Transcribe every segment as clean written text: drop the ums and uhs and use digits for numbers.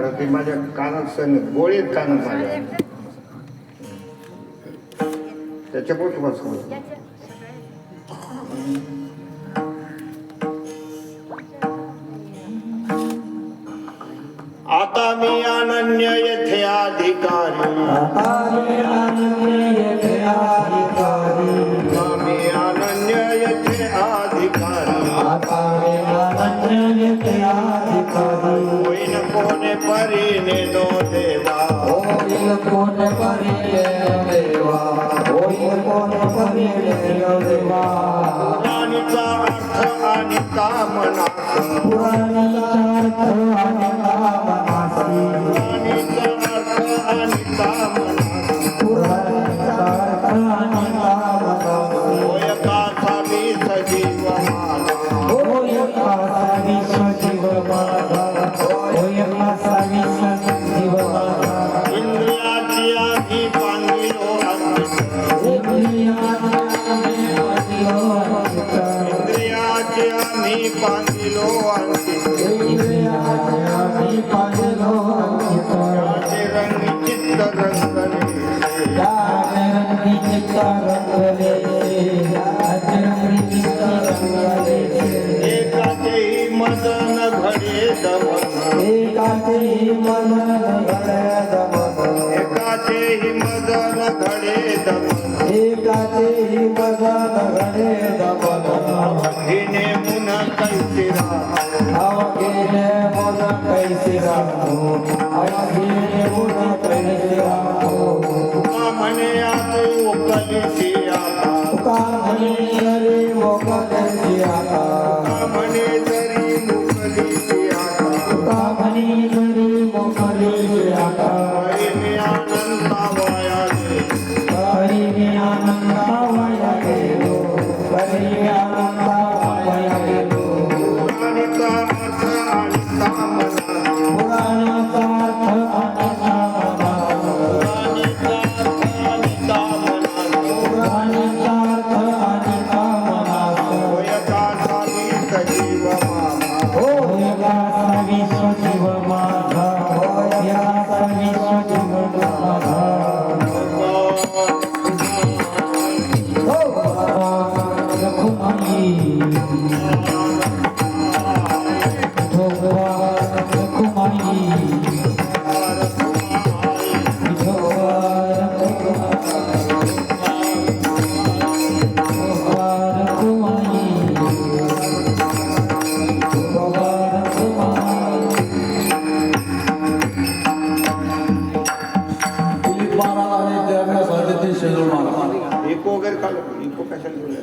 करा ते माझ्या कानात सण गोळीत कानात माझ्या त्याच्या पोट बसवलं. आता मी अनन्य येथे अधिकारी, आता मी अनन्य येथे अधिकारी, मी अनन्य येथे अधिकारी, आता मी अनन्य येथे अधिकारी. होईन कोणे परीने नो देवा, होईल कोण परीने देवा, होईल कोण परीने देवा. पुराणीचा अर्थ आणि कामना, पुराणीचा अर्थ आणि कामनासी, पुराणीचा अर्थ आणि कामना, पुराणीचा अर्थ आणि कामनासी. होय कासा मी सजीव माझा, होय कासा विश्वजीव माझा, होय कासा विश्वजीव माझा. इंद्रियाची आधी पांगिलो अंकित, इंद्रियाची आम्ही पांगिलो अंकित, त्याचे रंगी चित्त रंगले, एकाचेही मदन घडे दमन, एकाचेही मदन घडे दमन, एकाचेही मदन घडे दमन, एकाचेही मदन घडे दमन. हिने मुन कैसिरा, अवघेने मुन कैसी राखो, अवघेने मुन कैसी राखो. तुका म्हणे आतू कलिसी आता, तुका म्हणे जरी मोकळी आता, तुका म्हणे जरी मुकलीसी आता, तुका म्हणे जरी मोकळी आता. हरी मी अनंता वया गेलो, हरी मी आनंदावया गेलो, हरी मी आनंदावया गेलो. पुराणीचा अर्थ आणि कामना, पुराणाचा अर्थ आणि कामना, पुराणीचा अर्थ आणि कामना, पुराणाचा अर्थ आणि कामना. होय कासा मी सजीव माझा, होय कासा विश्वजीव माझा, होय कासा विश्वजीव माझा. हो बाबा रखुमाई, हो बाबा रखुमाई, हो बाबा रखुमाई, हो बाबा रखुमाई. पोलीस महाराज आणि त्या अभ्यासाचे ते शेजूळ महाराज. इको वगैरे काढ, इको कशाला बोलले?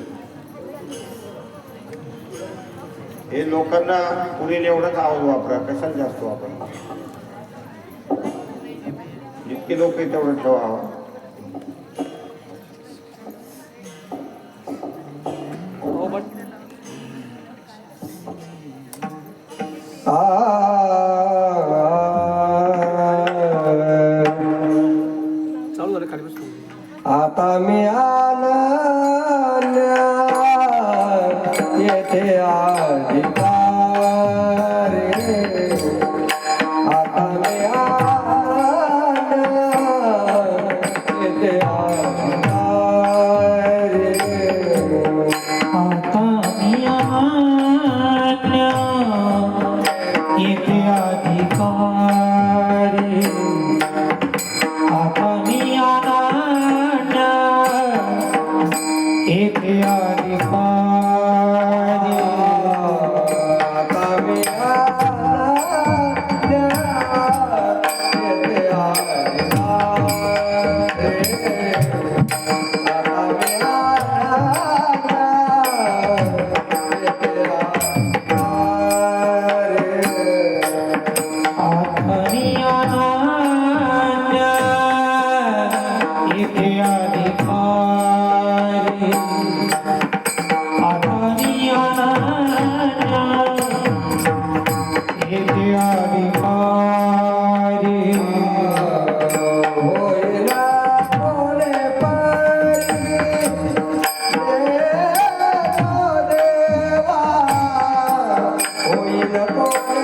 हे लोकांना पुरेल एवढाच आवाज वापरा, कशाला जास्त वापरा. जितके लोक आहे तेवढं ठेवा. आता मी अनन्य येथे अधिकारी, आता मी अनन्य येथे अधिकारी. आता मी अनन्य येथे अधिकारी, आता मी अनन्य येथे अधिकारी. आता मी अनन्य येथे अधिकारी. आता मी होईल कोण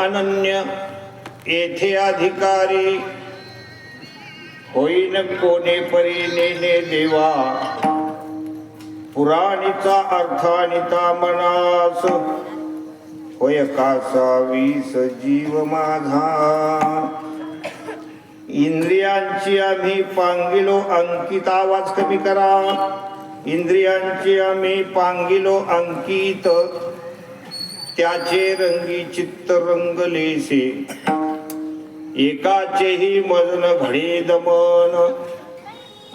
अनन्य येथे अधिकारी होईन कोणे परी नेने देवा पुराणीचा अर्थानिता मनास होय कासा वीस जीव माझा इंद्रियांची आम्ही पांगिलो अंकित आवाज कमी करा इंद्रियांची आम्ही पांगिलो अंकित त्याचे रंगी चित्त रंगलेसे एकाचेही मजन घडे दमन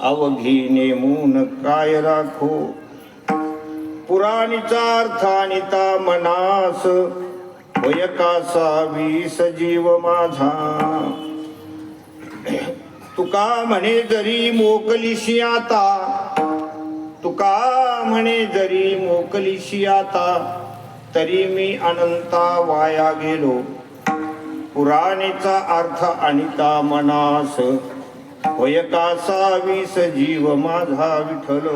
अवघी नेमून काय राखो पुराणीचा अर्थानिता मनास होय कासा वीस जीव माझा तुका म्हणे जरी मोकलीशी आता तुका म्हणे जरी मोकलीशी आता तरी मी अनंता वाया गेलो पुराणीचा अर्थ अनिता मनास होय कासा वीस जीव माझा विठ्ठल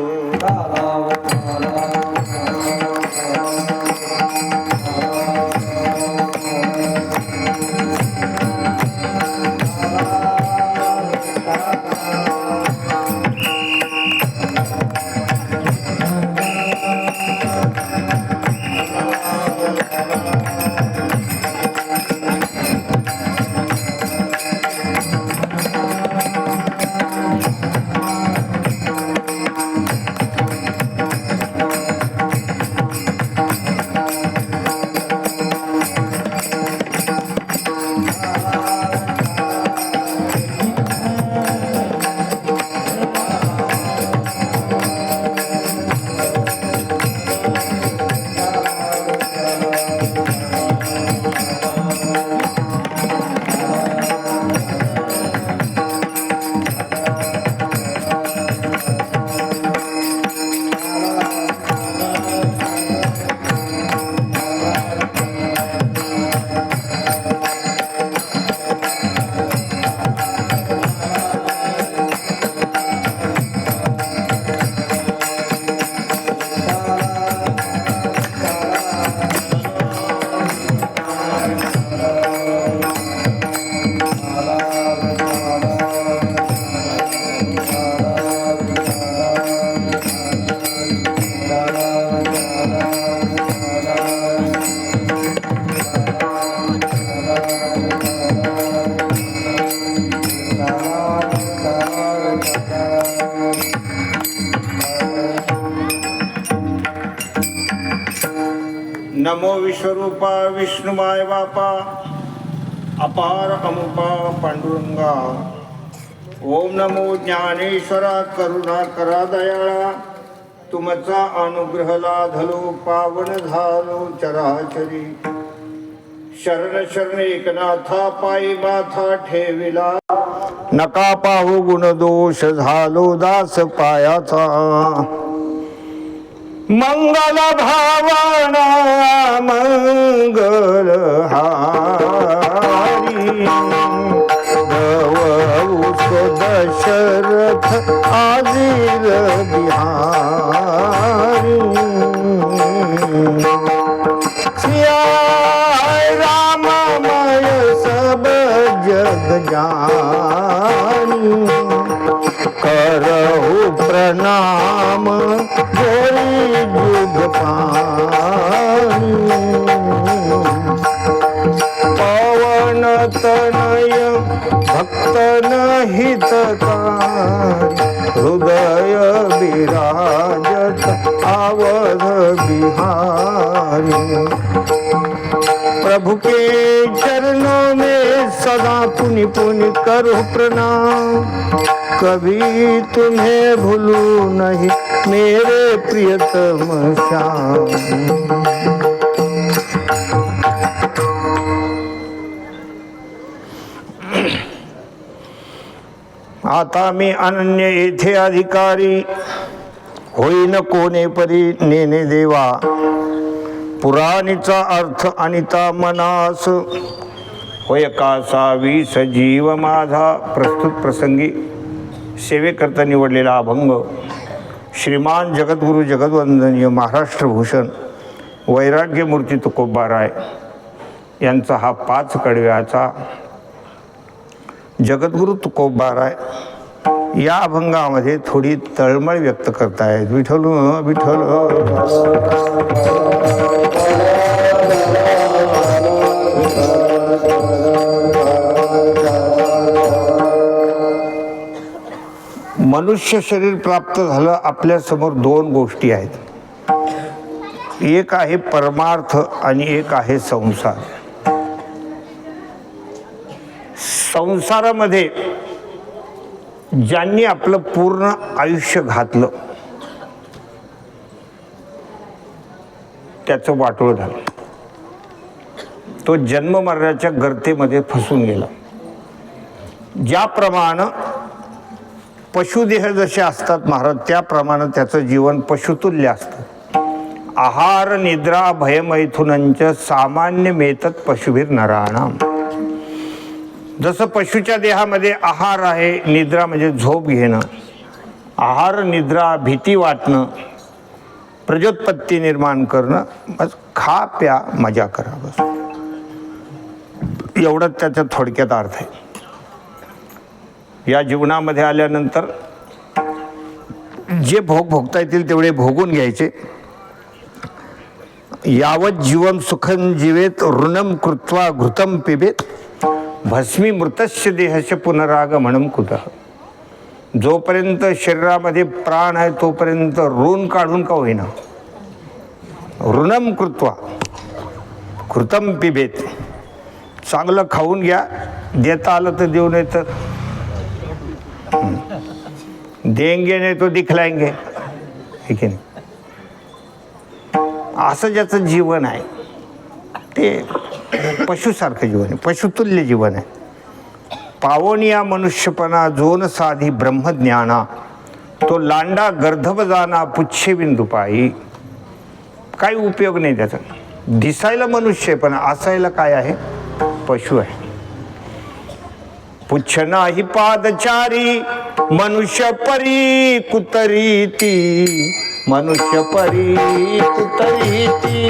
नमो विश्वरूपा विष्णुमाय बापा अपार अमुपा पांडुरंगा ओम नमो ज्ञानेश्वरा करुणा करा दयाळा तुमचा अनुग्रह लाधलो पावन झालो चराचरी शरण शरण एकनाथा पायी माथा ठेविला नका पाहू गुण दोष झालो दास पायाचा मंगल भावना मंगल हारी दवौस दशरथ आजीर बिहारी सिया राममय सब जग जानी करहु प्रणाम जोरी जुग पानी पवन तनय भक्तन हितकारी हृदय विराजत अवध बिहारी प्रभु के चरणों में सदा पुनि पुनि करो प्रणाम कभी तुम्हें भूलू नहीं मेरे प्रियतम श्याम आता मी अनन्य येथे अधिकारी होईन कोणे परी नेने देवा पुराणीचा अर्थ अनिता मनास होय कासा वीस जीव माझा प्रस्तुत प्रसंगी सेवेकरता निवडलेला अभंग श्रीमान जगद्गुरु जगद्वंदनीय महाराष्ट्रभूषण वैराग्यमूर्ती तुकोबाराय यांचा हा 5 कडव्याचा जगद्गुरु तुकोबाराय या अभंगामध्ये थोडी तळमळ व्यक्त करतायत. विठ्ठल विठ्ठल मनुष्य शरीर प्राप्त झालं. आपल्यासमोर 2 गोष्टी आहेत. एक आहे परमार्थ आणि एक आहे संसार. संसारामध्ये ज्यांनी आपलं पूर्ण आयुष्य घातलं त्याचं वाटोळं झालं. तो जन्म मरणाच्या गर्तेमध्ये फसून गेला. ज्याप्रमाणे पशुदेह जसे असतात महाराज, त्याप्रमाणे त्याचं जीवन पशुतुल्य असतं. आहार निद्रा भयमैथुनंच सामान्य मेतत पशुभिर नराणाम. जसं पशुच्या देहामध्ये आहार आहे, निद्रा म्हणजे झोप घेणं, आहार निद्रा भीती वाटणं, प्रजोत्पत्ती निर्माण करणं, बस खा प्या मजा करा, बस एवढंच त्याचा थोडक्यात अर्थ आहे. या जीवनामध्ये आल्यानंतर जे भोग भोगता येतील तेवढे भोगून घ्यायचे. यावत जीवम सुखं जीवेत ऋणम कृत्वा घृतम पिबेत भस्मी मृतस्य देहस्य पुनरागमनम कुतः. जोपर्यंत शरीरामध्ये प्राण आहे तोपर्यंत ऋण काढून का होईना ऋणम कृत्वा घृतम पिबेत. चांगलं खाऊन घ्या, देता आलं तर देऊ, नये तर देंगे नाही तो दिखलाएंगे, ठीक आहे. असं ज्याचं जीवन आहे ते पशुसारखं जीवन आहे, पशुतुल्य जीवन आहे. पावनिया मनुष्यपणा जोन साधी ब्रह्मज्ञाना तो लांडा गर्धब जाना पुच्छे बिंदुपाई. काही उपयोग नाही त्याचा. दिसायला मनुष्य पण असायला काय आहे, पशु आहे. पुच्छ नाही पादचारी मनुष्य परी कुतरीती, मनुष्य परी कुतरीती,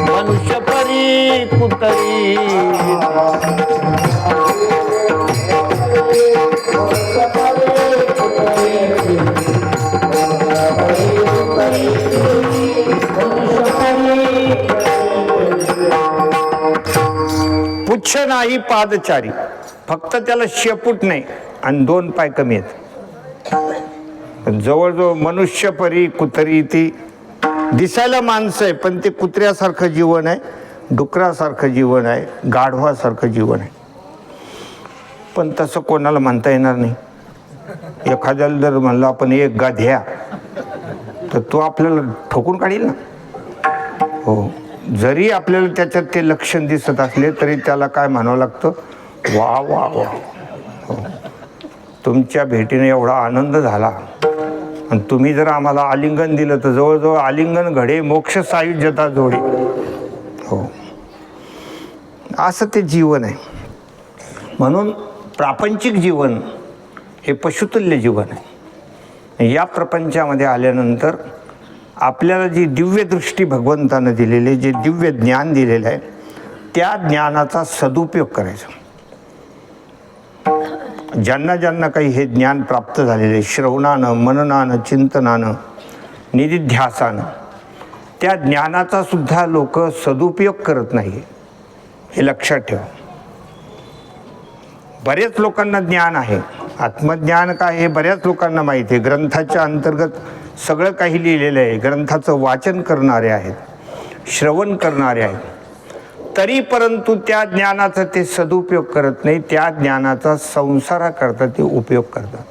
मनुष्य परी कुतरी. पुच्छ नाही पादचारी, फक्त त्याला शेपूट नाही आणि 2 पाय कमी आहेत. जवळजवळ मनुष्य परी कुतरी. ती दिसायला माणसं आहे पण ते कुत्र्यासारखं जीवन आहे, डुकरासारखं जीवन आहे, गाढवासारखं जीवन आहे. पण तसं कोणाला म्हणता येणार नाही. एखाद्याला जर म्हणलं आपण एक गाध्या तर तो आपल्याला ठोकून काढील ना. हो, जरी आपल्याला त्याच्यात ते लक्षण दिसत असले तरी त्याला काय म्हणावं लागतं, वा वा वा. हो, तुमच्या भेटीने एवढा आनंद झाला आणि तुम्ही जर आम्हाला आलिंगन दिलं तर जवळजवळ आलिंगन घडे मोक्ष सायुज्यता जोडे. हो, असं ते जीवन आहे. म्हणून प्रापंचिक जीवन हे पशुतुल्य जीवन आहे. या प्रपंचामध्ये आल्यानंतर आपल्याला जी दिव्य दृष्टी भगवंतानं दिलेली, जे दिव्य ज्ञान दिलेलं आहे त्या ज्ञानाचा सदुपयोग करायचा. ज्यांना ज्यांना काही हे ज्ञान प्राप्त झालेले, श्रवणानं, मननानं, चिंतनानं, निधिध्यासानं, त्या ज्ञानाचा सुद्धा लोक सदुपयोग करत नाही, हे लक्षात ठेवा. बरेच लोकांना ज्ञान आहे, आत्मज्ञान काय हे बऱ्याच लोकांना माहिती आहे. ग्रंथाच्या अंतर्गत सगळं काही लिहिलेलं आहे. ग्रंथाचं वाचन करणारे आहेत, श्रवण करणारे आहेत, तरी परंतु त्या ज्ञानाचा ते सदुपयोग करत नाही. त्या ज्ञानाचा संसाराकरता ते उपयोग करतात.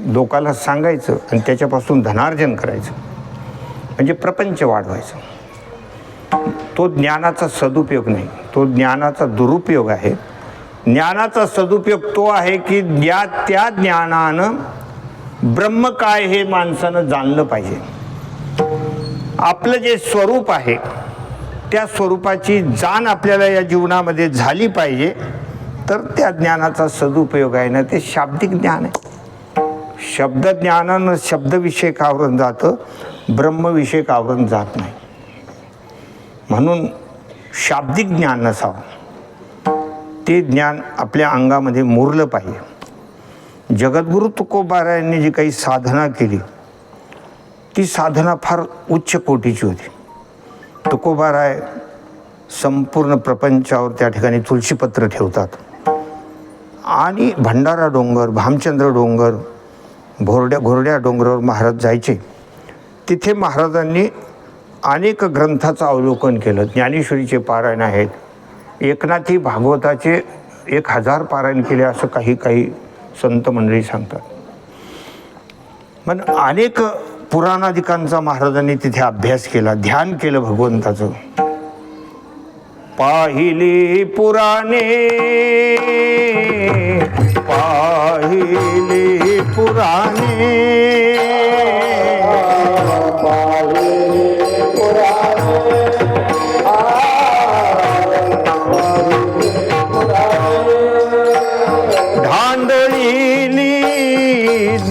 लोकाला सांगायचं आणि त्याच्यापासून धनार्जन करायचं म्हणजे प्रपंच वाढवायचं. तो ज्ञानाचा सदुपयोग नाही, तो ज्ञानाचा दुरुपयोग आहे. ज्ञानाचा सदुपयोग तो आहे की त्या ज्ञानानं ब्रह्म काय हे माणसानं जाणलं पाहिजे. आपलं जे स्वरूप आहे त्या स्वरूपाची जाण आपल्याला या जीवनामध्ये झाली पाहिजे. तर त्या ज्ञानाचा सदुपयोग आहे ना, ते शाब्दिक ज्ञान आहे. शब्दज्ञानानं शब्दविषयक आवरण जातं, ब्रह्मविषयक आवरण जात नाही. म्हणून शाब्दिक ज्ञान नसावं, ते ज्ञान आपल्या अंगामध्ये मुरलं पाहिजे. जगद्गुरु तुकोबारायांनी जी काही साधना केली ती साधना फार उच्च कोटीची होती. तुकोबाराय संपूर्ण प्रपंचावर त्या ठिकाणी तुळशीपत्र ठेवतात आणि भंडारा डोंगर, भामचंद्र डोंगर, घोरड्या डोंगरावर महाराज जायचे. तिथे महाराजांनी अनेक ग्रंथाचं अवलोकन केलं. ज्ञानेश्वरीचे पारायण आहेत, एकनाथी भागवताचे 1000 पारायण केले असं काही संत मंडळी सांगतात. पण अनेक पुराणादिकांचा महाराजांनी तिथे अभ्यास केला, ध्यान केलं भगवंताचं. पाहिली पुराणे, पाहिली पुराणे, धांडळीली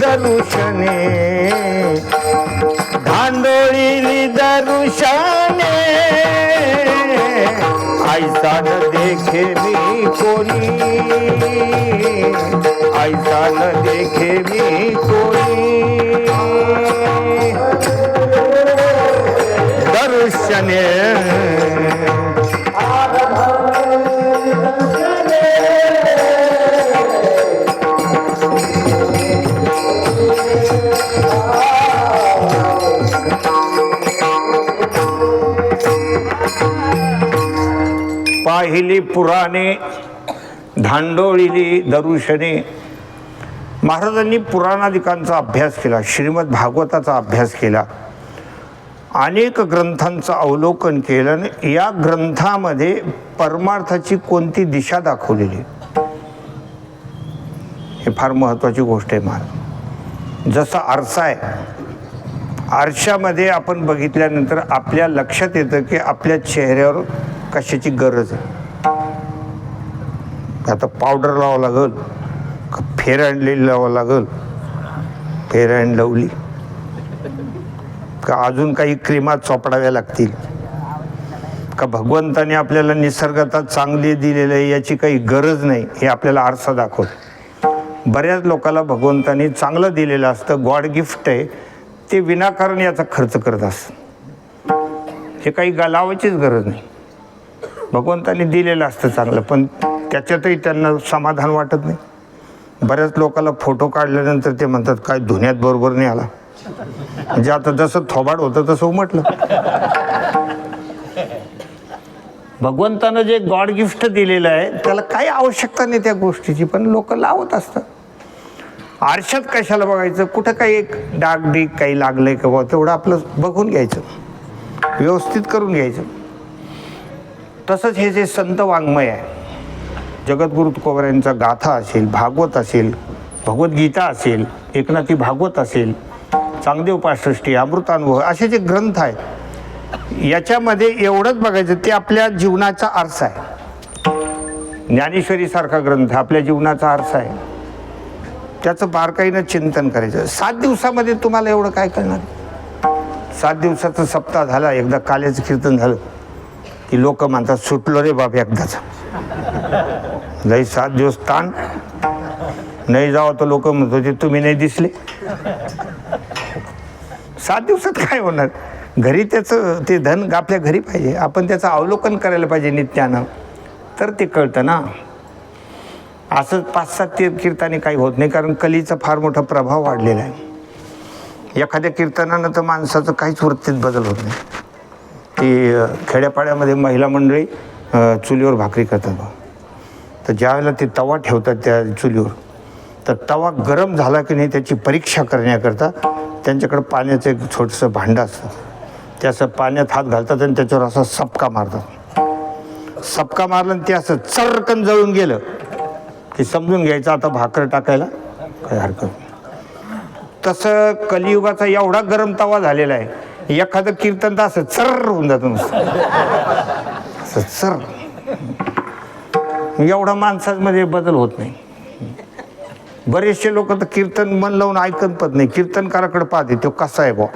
दरुशने, धांडोळीली दरुशने, ऐसा न देखे मी कोणी, ऐसा न देखे मी कोणी, दर्शने पाहिली पुराणे, धांडोळीली दरुशने. महाराजांनी पुराणादिकांचा अभ्यास केला, श्रीमद भागवताचा अभ्यास केला, अनेक ग्रंथांचं अवलोकन केलं आणि या ग्रंथामध्ये परमार्थाची कोणती दिशा दाखवलेली हे फार महत्त्वाची गोष्ट आहे. महाराज जसा आरसा आहे, आरशामध्ये आपण बघितल्यानंतर आपल्या लक्षात येतं की आपल्या चेहऱ्यावर कशाची गरज आहे. आता पावडर लावावं लागल का फेअर अँड लवली लावावं लागल, फेअर अँड लवली का अजून काही क्रीमा चोपडाव्या लागतील का भगवंताने आपल्याला निसर्गात चांगली दिलेलं आहे याची काही गरज नाही हे आपल्याला आरसा दाखवतो. बऱ्याच लोकांना भगवंताने चांगलं दिलेलं असतं, गॉड गिफ्ट आहे, ते विनाकारण याचा खर्च करत असतं. हे काही लावायचीच गरज नाही. भगवंताने दिलेलं असतं चांगलं, पण त्याच्यातही त्यांना समाधान वाटत नाही. बऱ्याच लोकांना फोटो काढल्यानंतर ते म्हणतात काय धुण्यात बरोबर नाही आला, म्हणजे आता जसं थोबाड होतं तसं उमटलं. भगवंतानं जे गॉड गिफ्ट दिलेलं आहे त्याला काही आवश्यकता नाही त्या गोष्टीची, पण लोक लावत असतात. आरशात कशाला बघायचं, कुठं काही एक डागडीग काही लागलंय का बा, तेवढं आपलं बघून घ्यायचं, व्यवस्थित करून घ्यायचं. तसंच हे जे संत वाङ्मय आहे, जगद्गुरु तुकोबारायांचा गाथा असेल, भागवत असेल, भगवद्गीता असेल, एकनाथी भागवत असेल, चांगदेव पासष्टी, अमृतानुभव, असे जे ग्रंथ आहेत, याच्यामध्ये एवढंच बघायचं ते आपल्या जीवनाचा आरसा आहे. ज्ञानेश्वरी सारखा ग्रंथ आपल्या जीवनाचा आरसा आहे, त्याचं बारकाईनं चिंतन करायचं. 7 दिवसामध्ये तुम्हाला एवढं काय करणार. 7 दिवसाचा सप्ताह झाला, एकदा काल्याचं कीर्तन झालं की लोक म्हणतात सुटलो रे बाप एकदाच, लई 7 दिवस ताण नाही जावं तर लोक म्हणत होते तुम्ही नाही दिसले. 7 दिवसात काय होणार. घरी त्याचं ते धन आपल्या घरी पाहिजे, आपण त्याचं अवलोकन करायला पाहिजे नित्यानं, तर ते कळतं ना. असं 5-7 कीर्तनाने काही होत नाही, कारण कलीचा फार मोठा प्रभाव वाढलेला आहे. एखाद्या कीर्तनानं तर माणसाचं काहीच वृत्तीत बदल होत नाही. ती खेड्यापाड्यामध्ये महिला मंडळी चुलीवर भाकरी करतात बा, तर ज्यावेळेला ते तवा ठेवतात त्या चुलीवर, तर तवा गरम झाला की नाही त्याची परीक्षा करण्याकरता त्यांच्याकडं पाण्याचं एक छोटंसं भांडं असतं, ते असं पाण्यात हात घालतात आणि त्याच्यावर असा सपका मारतात. सपका मारलं आणि ते असं चरकन जळून गेलं की समजून घ्यायचं आता भाकर टाकायला काही हरकत नाही. तसं कलियुगाचा एवढा गरम तवा झालेला आहे, एखादं कीर्तन तर असं चर्र होऊन जातं नुसतं असं चर. एवढा माणसामध्ये बदल होत नाही. बरेचसे लोक तर कीर्तन मन लावून ऐकत पण नाही, कीर्तनकाराकडे पाहते तो कसा आहे बा.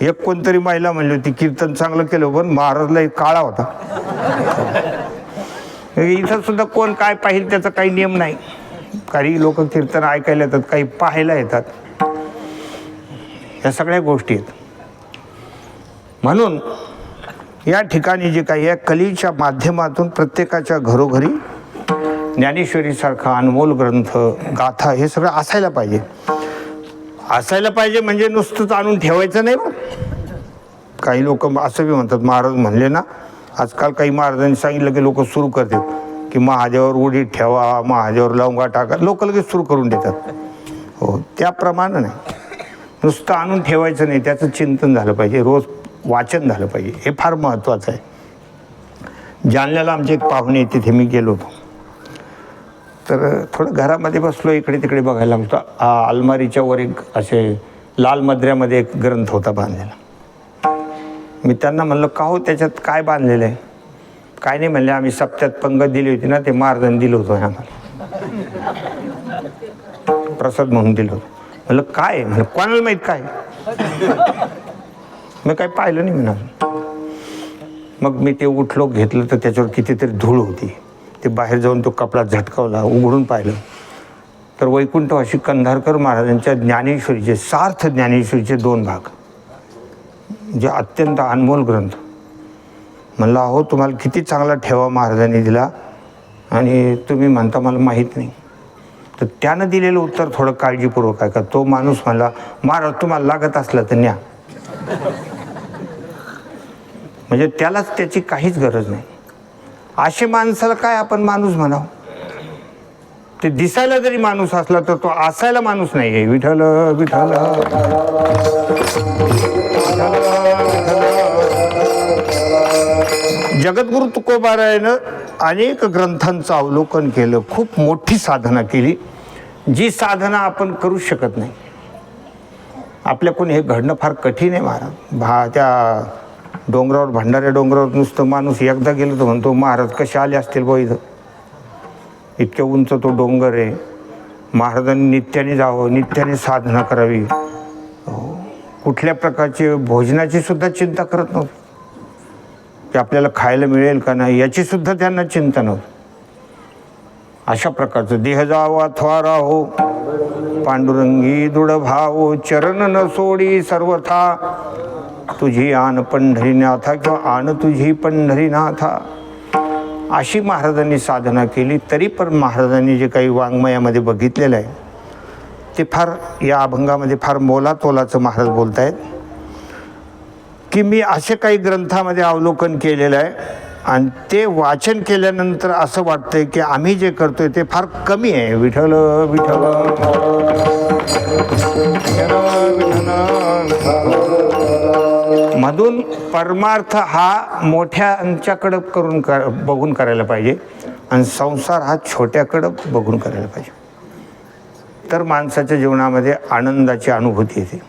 एक कोणतरी महिला म्हणली होती कीर्तन चांगलं केलं पण महाराजला एक काळा होता. इथं सुद्धा कोण काय पाहिजे त्याचा काही नियम नाही. काही लोक कीर्तन ऐकायला येतात, काही पाहायला येतात. या सगळ्या गोष्टी आहेत. म्हणून या ठिकाणी जे काही या कलीच्या माध्यमातून प्रत्येकाच्या घरोघरी ज्ञानेश्वरीसारखा अनमोल ग्रंथ, गाथा हे सगळं असायला पाहिजे. असायला पाहिजे म्हणजे नुसतंच आणून ठेवायचं नाही बरं. काही लोक असं बी म्हणतात, महाराज म्हणले ना, आजकाल काही महाराजांनी सांगितलं की लोक सुरू करतात की महादेवावर उडीत ठेवा, महादेवावर लवंगा टाका, लोक लगेच सुरू करून देतात. हो, त्याप्रमाणे नाही, नुसतं आणून ठेवायचं नाही, त्याचं चिंतन झालं पाहिजे, रोज वाचन झालं पाहिजे. हे फार महत्त्वाचं आहे. जालन्याला आमचे एक पाहुणे, तिथे मी गेलो होतो. तर थोडं घरामध्ये बसलो, इकडे तिकडे बघायला लागतो. अलमारीच्या वर एक असे लाल मद्र्यामध्ये एक ग्रंथ होता बांधलेला. मी त्यांना म्हणलं, का हो त्याच्यात काय बांधलेलं आहे? काय नाही म्हणले, आम्ही सप्त्यात पंगत दिली होती ना, ते महाराजांनी दिलं होतं आम्हाला, प्रसाद म्हणून दिलं होतं. म्हणलं काय आहे? म्हणलं कोणाला माहीत काय. मी काय पाहिलं नाही म्हणा. मग मी ते उठलो, घेतलं, तर त्याच्यावर कितीतरी धूळ होती. ते बाहेर जाऊन तो कपडा झटकावला, उघडून पाहिलं तर वैकुंठवासी कंधारकर महाराजांच्या ज्ञानेश्वरीचे, सार्थ ज्ञानेश्वरीचे 2 भाग, जे अत्यंत अनमोल ग्रंथ. म्हणलं अहो तुम्हाला किती चांगला ठेवा महाराजांनी दिला आणि तुम्ही म्हणता मला माहीत नाही. तर त्यानं दिलेलं उत्तर थोडं काळजीपूर्वक आहे का. तो माणूस म्हणला, महाराज तुम्हाला लागत असलं तर न्या. म्हणजे त्यालाच त्याची काहीच गरज नाही. असे माणसाला काय आपण माणूस म्हणावं. ते दिसायला जरी माणूस असला तर तो असायला माणूस नाही आहे. विठ्ठल विठ्ठल जगद्गुरु तुकोबारायानं अनेक ग्रंथांचं अवलोकन केलं, खूप मोठी साधना केली, जी साधना आपण करू शकत नाही. आपल्याकडून हे घडणं फार कठीण आहे महाराज. त्या डोंगरावर, भंडाऱ्या डोंगरावर नुसतं माणूस एकदा गेलो तर म्हणतो महाराज कसे आले असतील बो इथं. इतक्या उंच तो डोंगर आहे. महाराजांनी नित्याने जावं, नित्याने साधना करावी. कुठल्या प्रकारचे भोजनाची सुद्धा चिंता करत नव्हती, की आपल्याला खायला मिळेल का नाही याची सुद्धा त्यांना चिंता नव्हती. अशा प्रकारचं देह जावा थवारा हो, पांडुरंगी दृढ भाव, चरण न सोडी सर्वथा, तुझी आन पंढरीनाथा, किंवा आन तुझी पंढरीनाथा. अशी महाराजांनी साधना केली. तरी पण महाराजांनी जे काही वाङ्मयामध्ये बघितलेलं आहे ते फार, या अभंगामध्ये फार मोलातोलाचं महाराज बोलत आहेत की मी असे काही ग्रंथामध्ये अवलोकन केलेलं आहे आणि ते वाचन केल्यानंतर असं वाटतंय की आम्ही जे करतोय ते फार कमी आहे. विठ्ठल विठ्ठल मधून परमार्थ हा मोठ्यांच्याकडं बघून करायला पाहिजे आणि संसार हा छोट्याकडं बघून करायला पाहिजे. तर माणसाच्या जीवनामध्ये आनंदाची अनुभूती येते.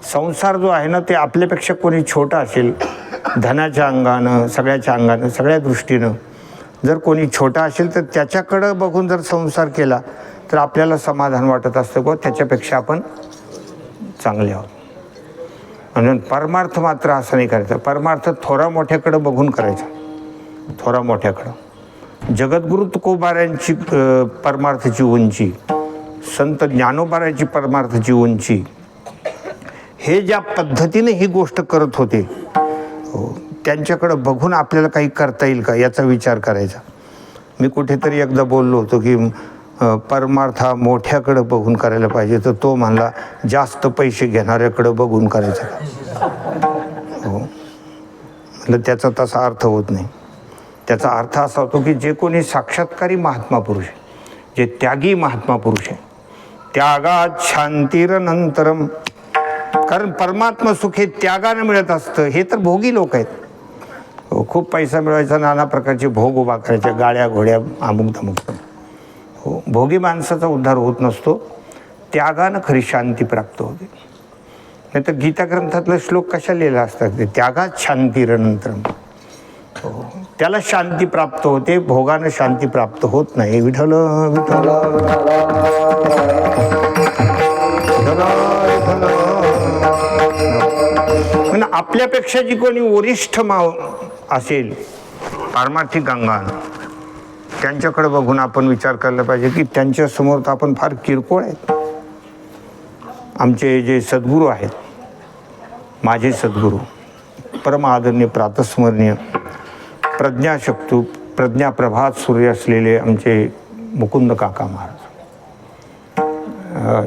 संसार जो आहे ना, ते आपल्यापेक्षा कोणी छोटा असेल, धनाच्या अंगानं, सगळ्याच्या अंगानं, सगळ्या दृष्टीनं जर कोणी छोटा असेल तर त्याच्याकडं बघून जर संसार केला तर आपल्याला समाधान वाटत असतं की त्याच्यापेक्षा आपण चांगले आहोत. म्हणून परमार्थ मात्र असं नाही करायचं. परमार्थ थोरा मोठ्याकडं बघून करायचा, थोरा मोठ्याकडं. जगद्गुरु तुकोबारायांची परमार्थाची उंची, संत ज्ञानोबारायांची परमार्थाची उंची, हे ज्या पद्धतीने ही गोष्ट करत होते, त्यांच्याकडं बघून आपल्याला काही करता येईल का याचा विचार करायचा. मी कुठेतरी एकदा बोललो होतो की परमार्थ हा मोठ्याकडं बघून करायला पाहिजे, तर तो म्हणला जास्त पैसे घेणाऱ्याकडं बघून करायचं. हो, म्हटलं त्याचा तसा अर्थ होत नाही. त्याचा अर्थ असा होतो की जे कोणी साक्षात्कारी महात्मा पुरुष आहे, जे त्यागी महात्मा पुरुष आहे, त्यागात शांतीरनंतरम, कारण परमात्मा सुख हे त्यागानं मिळत असतं. हे तर भोगी लोक आहेत. हो, खूप पैसा मिळवायचा, नाना प्रकारचे भोग उभा करायच्या, गाड्या घोड्या अमुक तमुक. हो, भोगी माणसाचा उद्धार होत नसतो, त्यागानं खरी शांती प्राप्त होते. नाही तर गीता ग्रंथातला श्लोक कशा लिहिला असतात, ते त्यागात शांतीरनंतरम. हो, त्याला शांती प्राप्त होते, भोगानं शांती प्राप्त होत नाही. विठ्ठल विठ्ठल विठ्ठल. आपल्यापेक्षा जी कोणी वरिष्ठ माव असेल पारमार्थिक गंगा, त्यांच्याकडे बघून आपण विचार करायला पाहिजे की त्यांच्या समोर तर आपण फार किरकोळ आहेत. आमचे जे सद्गुरू आहेत, माझे सद्गुरू परम आदरणीय प्रातस्मरणीय प्रज्ञाशक्तू प्रज्ञाप्रभात सूर्य असलेले आमचे मुकुंद काका महाराज,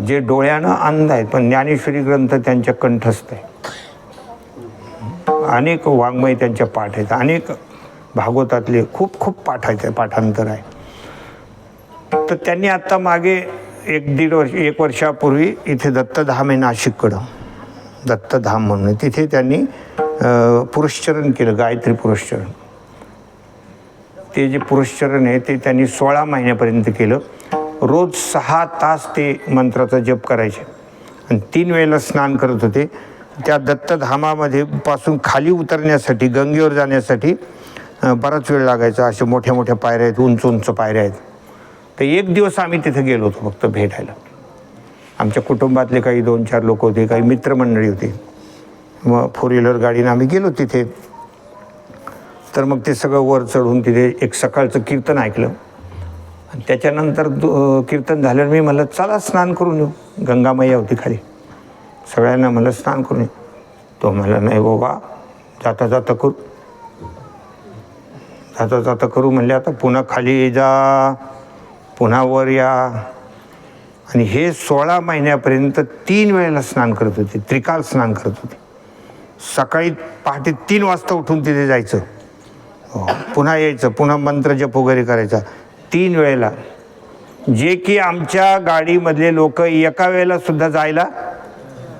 जे डोळ्यानं अंध आहेत पण ज्ञानेश्वरी ग्रंथ त्यांच्या कंठस्थ आहे. अनेक वाङ्मय त्यांच्या पाठ आहेत, अनेक भागवतातले खूप पाठ आहेत, पाठांतर आहे. तर त्यांनी आत्ता मागे 1 वर्षापूर्वी इथे दत्तधाम आहे नाशिककडं, दत्तधाम म्हणून तिथे त्यांनी पुरश्चरण केलं, गायत्री पुरश्चरण. ते जे पुरश्चरण आहे ते त्यांनी 16 महिन्यापर्यंत केलं. रोज 6 तास ते मंत्राचा जप करायचे आणि 3 वेळेला स्नान करत होते. त्या दत्तधामामध्ये पासून खाली उतरण्यासाठी, गंगेवर जाण्यासाठी बराच वेळ लागायचा. अशा मोठ्या मोठ्या पायऱ्या आहेत, उंच पायऱ्या आहेत. तर एक दिवस आम्ही तिथे गेलो होतो फक्त भेटायला. आमच्या कुटुंबातले काही 2-4 लोक होते, काही मित्रमंडळी होती. मग 4 व्हीलर गाडीनं आम्ही गेलो तिथे. तर मग ते सगळं वर चढून तिथे एक सकाळचं कीर्तन ऐकलं आणि त्याच्यानंतर कीर्तन झाल्यावर मी म्हणलं चला स्नान करून येऊ. गंगामय्या होती खाली, सगळ्यांना म्हणलं स्नान करून येऊ. तो म्हणला नाही बाबा, जाता जाता करू म्हणले. आता पुन्हा खाली जा, पुन्हा वर या. आणि हे 16 महिन्यापर्यंत 3 वेळेला स्नान करत होते, त्रिकाल स्नान करत होते. सकाळी पहाटे 3 वाजता उठून तिथे जायचं, पुन्हा यायचं, पुन्हा मंत्र जप वगैरे करायचा 3 वेळेला. जे की आमच्या गाडीमधले लोक एका वेळेला सुद्धा जायला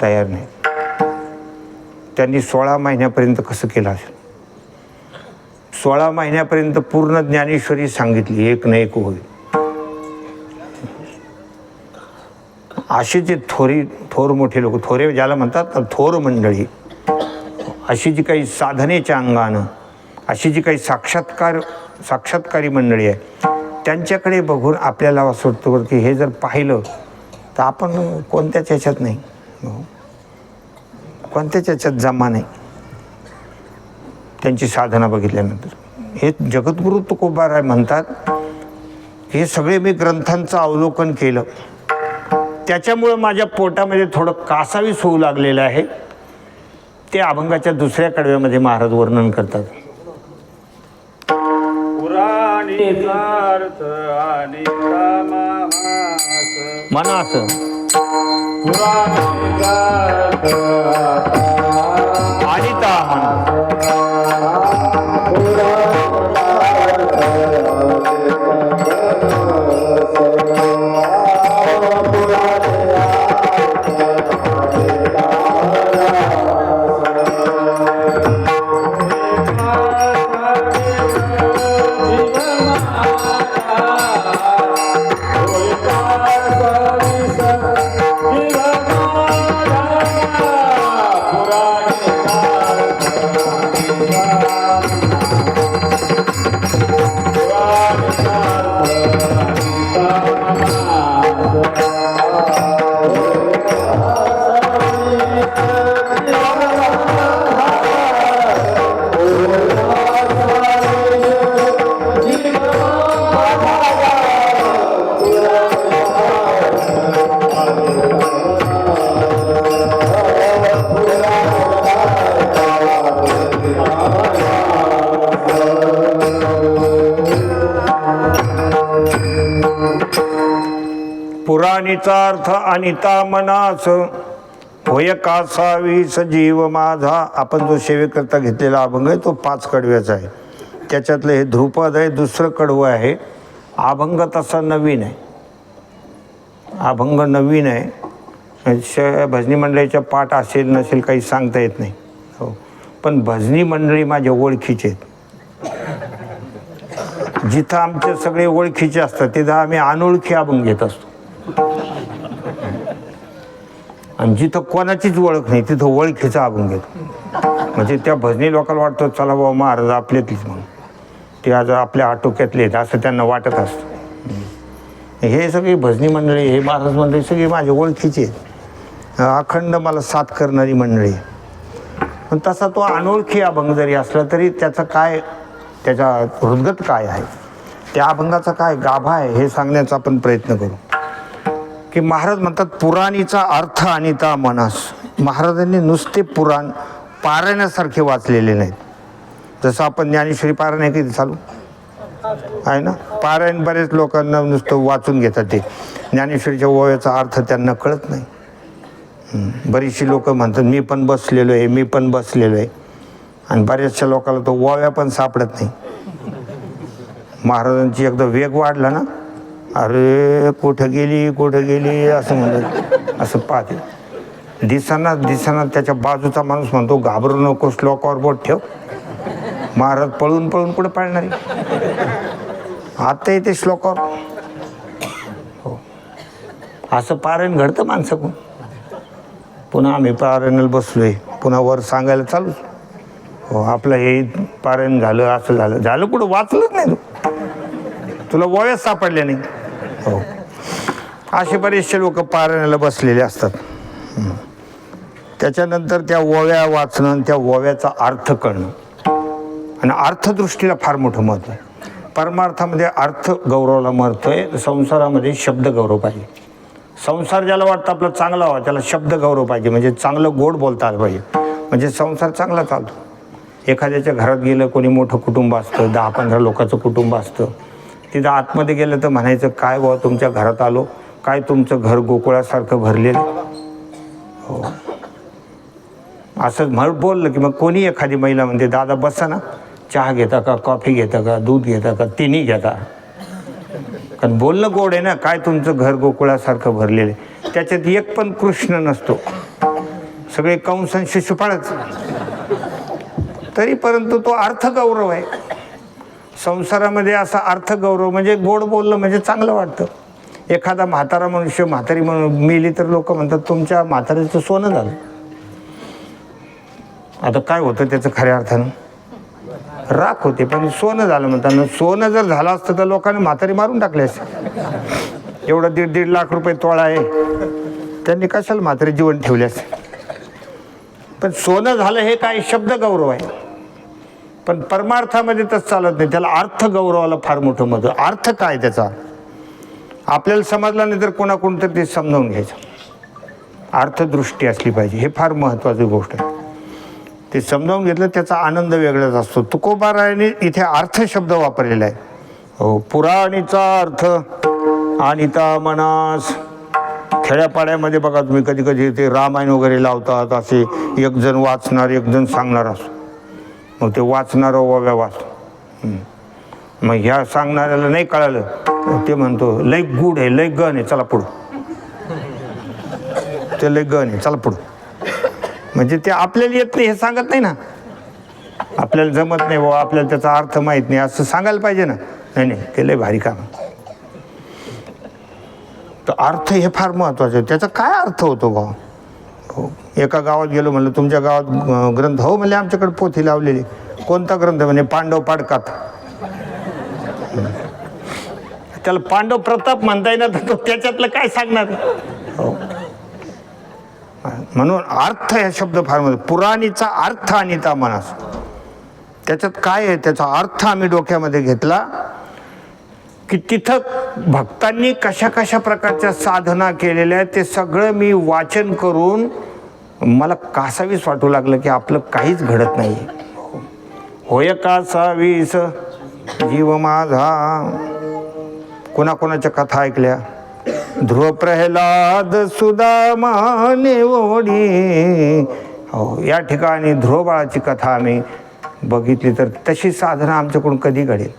तयार नाही. त्यांनी 16 महिन्यापर्यंत कसं केलं असेल? 16 महिन्यापर्यंत पूर्ण ज्ञानेश्वरी सांगितली, एक ना एक होईल. असे जे थोर मोठे लोक, थोरे ज्याला म्हणतात थोर मंडळी, अशी जी काही साधनेच्या अंगानं, अशी जी काही साक्षात्कारी मंडळी आहे, त्यांच्याकडे बघून आपल्याला असं वाटतं की हे जर पाहिलं तर आपण कोणत्याच ह्याच्यात नाही, कोणत्याच ह्याच्यात जमा नाही. त्यांची साधना बघितल्यानंतर हे जगद्गुरु तुकोबाराय म्हणतात, हे सगळे मी ग्रंथांचं अवलोकन केलं, त्याच्यामुळं माझ्या पोटामध्ये थोडं कासावीस होऊ लागलेलं आहे. ते अभंगाच्या 2ऱ्या कडव्यामध्ये महाराज वर्णन करतात. मनास अनिता पुराणीचा अर्थ अनिता मनास होय कासावी सजीव माझा. आपण जो सेवेकरता घेतलेला अभंग आहे तो 5 कडव्याचा आहे. त्याच्यातलं हे ध्रुपद आहे, 2रं कडवं आहे. अभंग तसा नवीन आहे, अभंग नवीन आहे. भजनी मंडळीच्या पाठ असेल नसेल काही सांगता येत नाही, हो. पण भजनी मंडळी माझ्या ओळखीचे आहेत. जिथं आमचे सगळे ओळखीचे असतात तिथं आम्ही अनोळखी अभंग घेत असतो. आणि जिथं कोणाचीच ओळख नाही तिथं ओळखीचा अभंग घेतो. म्हणजे त्या भजनी लोकांना वाटतं चला बाबा महाराज आपल्यातलीच म्हणून, ते आज आपल्या आटोक्यातले आहेत असं त्यांना वाटत असतं. हे सगळी भजनी मंडळी, हे महाराज मंडळी सगळी माझ्या ओळखीची आहेत. अखंड मला साथ करणारी मंडळी. पण तसा तो अनोळखी अभंग जरी असला तरी त्याचा काय, त्याच्या हृदगत काय आहे, त्या अभंगाचा काय गाभा आहे हे सांगण्याचा आपण प्रयत्न करू. की महाराज म्हणतात पुराणीचा अर्थ आणिता मनास. महाराजांनी नुसते पुराण पारायणासारखे वाचलेले नाहीत. जसं आपण ज्ञानेश्वरी पारायण आहे किती चालू आहे ना, पारायण बरेच लोकांना नुसतं वाचून घेतात, ते ज्ञानेश्वरीच्या ओव्याचा अर्थ त्यांना कळत नाही. बरीचशी लोक म्हणतात मी पण बसलेलो आहे, मी पण बसलेलो आहे, आणि बऱ्याचशा लोकांना तो ओव्या पण सापडत नाही. महाराजांची एकदा वेग वाढला ना, अरे कुठं गेली असं म्हणत, असं पाहते. दिसाना त्याच्या बाजूचा माणूस म्हणतो घाबरू नको, श्लोकावर बोट ठेव. महाराज पळून कुठं पाळणार आहे, आता येते श्लोकावर. हो, असं पारायण घडतं माणसाकडून. पुन्हा आम्ही पारायणाला बसलोय, पुन्हा वर सांगायला चालूच. हो, आपलं हे पारायण झालं, असं झालं कुठं वाचलंच नाही, तुला ओव्याच सापडले नाही. हो, असे बरेचसे लोक पारायणाला बसलेले असतात. त्याच्यानंतर त्या ओव्या वाचणं, त्या ओव्याचा अर्थ कळणं, आणि अर्थदृष्टीला फार मोठं महत्त्व आहे. परमार्थामध्ये अर्थ गौरवला महत्त्व आहे, संसारामध्ये शब्द गौरव पाहिजे. संसार ज्याला वाटतं आपलं चांगला व्हावं त्याला शब्द गौरव पाहिजे, म्हणजे चांगलं गोड बोलता आलं पाहिजे, म्हणजे संसार चांगला चालतो. एखाद्याच्या घरात गेलं, कोणी मोठं कुटुंब असतं, 10-15 लोकांचं कुटुंब असतं, तिथं आतमध्ये गेलं तर म्हणायचं काय बुवा तुमच्या घरात आलो, काय तुमचं घर गोकुळासारखं भरलेलं. हो, असं बोललं की मग कोणी एखादी महिला म्हणते दादा बसा ना, चहा घेता का, कॉफी घेता का, दूध घेता का, तिन्ही घेता. कारण बोलणं गोड आहे ना, काय तुमचं घर गोकुळासारखं भरलेलं आहे. त्याच्यात एक पण कृष्ण नसतो, सगळे कंस आणि शिशुपाळच. तरी परंतु तो अर्थगौरव आहे संसारामध्ये. असा अर्थगौरव म्हणजे गोड बोललं म्हणजे चांगलं वाटतं. एखादा म्हातारा मनुष्य, म्हातारी म्हणून मेली तर लोक म्हणतात तुमच्या म्हातारीचं सोनं झालं. आता काय होतं त्याचं खऱ्या अर्थानं, राख होते, पण सोनं झालं म्हणताना. सोनं जर झालं असतं तर लोकांनी म्हातारी मारून टाकले असते. एवढं 1.5 लाख रुपये तोळा आहे, त्यांनी कशाला म्हातारी जीवन ठेवले असते. पण सोनं झालं हे काय शब्द गौरव आहे, पण परमार्थामध्ये तसं चालत नाही. त्याला अर्थ गौरवाला फार मोठं महत्त्व. अर्थ काय त्याचा आपल्याला समजला नाही तर कोणाकोण तर ते समजावून घ्यायचं. अर्थदृष्टी असली पाहिजे, हे फार महत्त्वाची गोष्ट आहे. ते समजावून घेतलं त्याचा आनंद वेगळाच असतो. तुकोबारायाने इथे अर्थ शब्द वापरलेला आहे. हो, पुराणीचा अर्थ आणिता मनास. खेड्यापाड्यामध्ये बघा तुम्ही कधी कधी ते रामायण वगैरे लावतात, असे एक जण वाचणार एक जण सांगणार असतो. मग ते वाचणारं ओव्या वाचतो, मग ह्या सांगणाऱ्याला नाही कळालं ते म्हणतो लय गुड आहे, लय गण आहे, चला पुढं. ते लय गण आहे, चला पुढं. म्हणजे ते आपल्याला येत नाही हे सांगत नाही ना, आपल्याला जमत नाही बाबा, आपल्याला त्याचा अर्थ माहीत नाही असं सांगायला पाहिजे ना. नाही ते लय भारी काम. तर अर्थ हे फार महत्त्वाचं आहे. त्याचा काय अर्थ होतो भाऊ. हो, एका गावात गेलो म्हणलं तुमच्या गावात ग्रंथ. हो म्हणले आमच्याकडे पोथी लावलेली. कोणता ग्रंथ म्हणे पांडव पाडकात. त्याला पांडव प्रताप म्हणता येणार तर तो त्याच्यातलं काय सांगणार. हो, म्हणून अर्थ हा शब्द फार महत्त्वाचा. पुराणीचा अर्थ आणिता मनास. त्याच्यात काय आहे त्याचा अर्थ आम्ही डोक्यामध्ये घेतला की तिथं भक्तांनी कशा कशा प्रकारच्या साधना केलेल्या आहेत ते सगळं मी वाचन करून मला कासावीस वाटू लागलं की आपलं काहीच घडत नाही. होय कासावीस जीव माझा. कोणाकोणाच्या कथा ऐकल्या. ध्रुव प्रल्हाद सुदामा नेवोडी. हो, या ठिकाणी ध्रुव बाळाची कथा आम्ही बघितली तर तशी साधना आमच्याकडून कधी घडेल.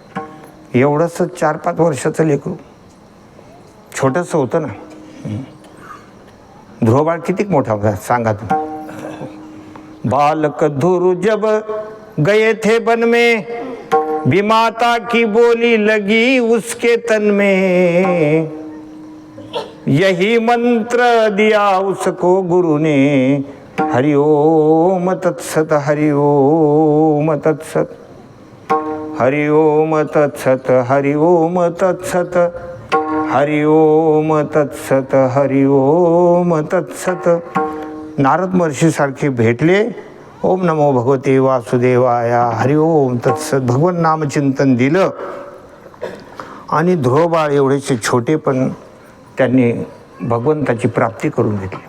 एवढंसं 4-5 वर्षाचं लेकरू छोटंसं होतं ना. ध्रुव बाळ किती मोठा होता सांगा तुम्ही. बालक ध्रुव जब गए थे बन में, विमाता की बोली लगी उसके तन में, यही मंत्र दिया उसको गुरु ने, हरि ओम तत्सत हरि ओम तत्सत हरि ओम तत्सत हरि ओम तत्सत हरि ओम तत्सत हरि ओम तत्सत. नारद महर्षीसारखे भेटले ओम नमो भगवते वासुदेवाय. हरि ओम तत्सत. भगवन नामचिंतन दिलं आणि ध्रुवबाळ एवढेसे छोटे पण त्यांनी भगवंताची प्राप्ती करून घेतली.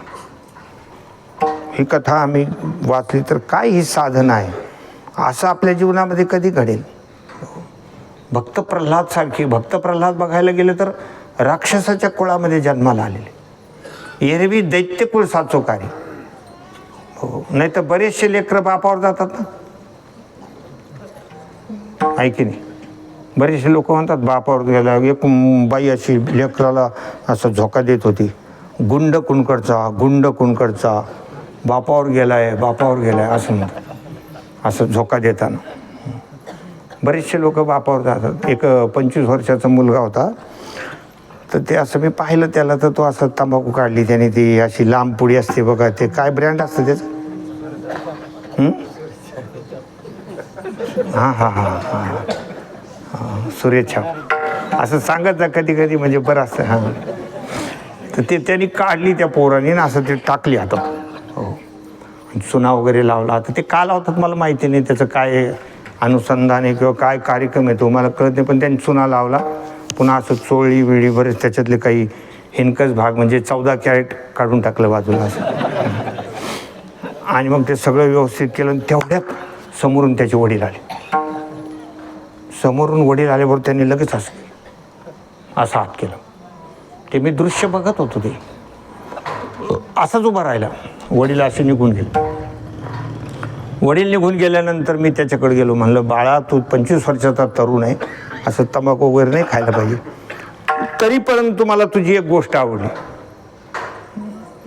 ही कथा आम्ही वाचली तर काय ही साधना आहे, असं आपल्या जीवनामध्ये कधी घडेल. भक्त प्रल्हाद सारखी, भक्त प्रल्हाद बघायला गेलं तर राक्षसाच्या कुळामध्ये जन्माला आलेले, एरवी दैत्यकुळ साचोकारी. हो, नाही तर बरेचसे लेकरं बापावर जातात ना, आहे की नाही. बरेचसे लोक म्हणतात बापावर गेला. एक बाई अशी लेकराला असं झोका देत होती, गुंड कुणकडचा बापावर गेलाय असं म्हणतात, असं झोका देताना. बरेचसे लोक बापावर जातात. एक 25 वर्षाचा मुलगा होता, तर ते असं मी पाहिलं त्याला, तर तो असं तंबाखू काढली त्याने, ती अशी लांब पुडी असते बघा, ते काय ब्रँड असतं त्याचं, सुरेश असं सांगत जा कधी कधी, म्हणजे बरं असतं. हां, तर ते त्यांनी काढली त्या पोराने ना, असं ते टाकली आता. हो, चुना वगैरे लावला. आता ते का लावतात मला माहिती नाही, त्याचं काय अनुसंधान आहे किंवा काय कार्यक्रम आहे तो मला कळत नाही, पण त्यांनी चुना लावला. पुन्हा असं चोळी विळी बरेच त्याच्यातले काही हिनकस भाग म्हणजे 14 कॅरेट काढून टाकलं बाजूला असं, आणि मग ते सगळं व्यवस्थित केलं. तेवढ्यात समोरून त्याचे वडील आले. समोरून वडील आल्याबरोबर त्यांनी लगेच असं हात केलं. ते मी दृश्य बघत होतो, ते असाच उभा राहिला. वडील असे निघून गेले. वडील निघून गेल्यानंतर मी त्याच्याकडे गेलो. म्हणलं, बाळा तू 25 वर्षाचा तरुण आहे, असं तंबाखू वगैरे नाही खायला पाहिजे. तरी परंतु मला तुझी एक गोष्ट आवडली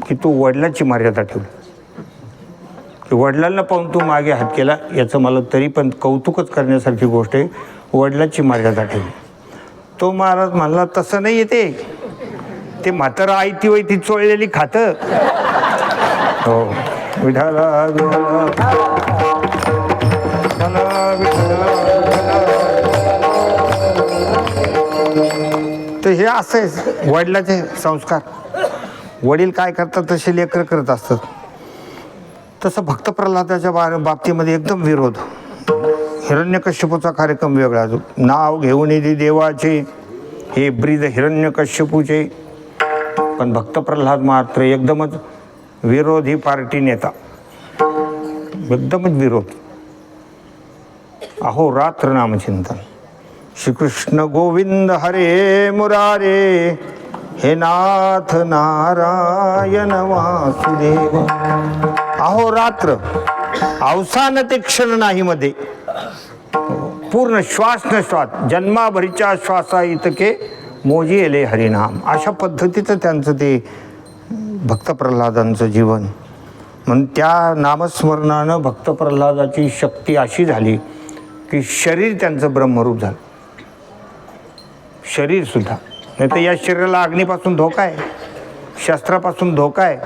की तू वडिलांची मर्यादा ठेवली, की वडिलांना पाहून तू मागे हात केला, याचं मला तरी पण कौतुकच करण्यासारखी गोष्ट आहे. वडिलांची मर्यादा ठेवली. तो महाराज म्हणला, तसं नाही येते, ते म्हातारं आयती वैती चोळलेली खातं. हो, विठाला तर हे असं आहे वडिलाचे संस्कार. वडील काय करतात तसे लेकरं करत असतात. तसं भक्त प्रल्हादाच्या बाबतीमध्ये एकदम विरोध. हिरण्यकश्यपूचा कार्यक्रम वेगळा. नाव घेऊन येते देवाचे, हे ब्रीद हिरण्यकश्यपूचे. पण भक्त प्रल्हाद मात्र एकदमच विरोधी पार्टी नेता, एकदमच विरोध. अहोरात्र नामचिंतन. श्रीकृष्ण गोविंद हरे मुरारे, हे नाथ नारायण वासुदेव. अहोरात्र, अवसान ते क्षण नाही मध्ये, पूर्ण श्वास न श्वास, जन्माभरीच्या श्वासा इतके मोजी येले हरिनाम. अशा पद्धतीचं त्यांचं ते भक्त प्रल्हादांचं जीवन. म्हणून त्या नामस्मरणानं भक्त प्रल्हादाची शक्ती अशी झाली की शरीर त्यांचं ब्रह्मरूप झालं. शरीरसुद्धा, नाही तर या शरीराला अग्नीपासून धोका आहे, शस्त्रापासून धोका आहे,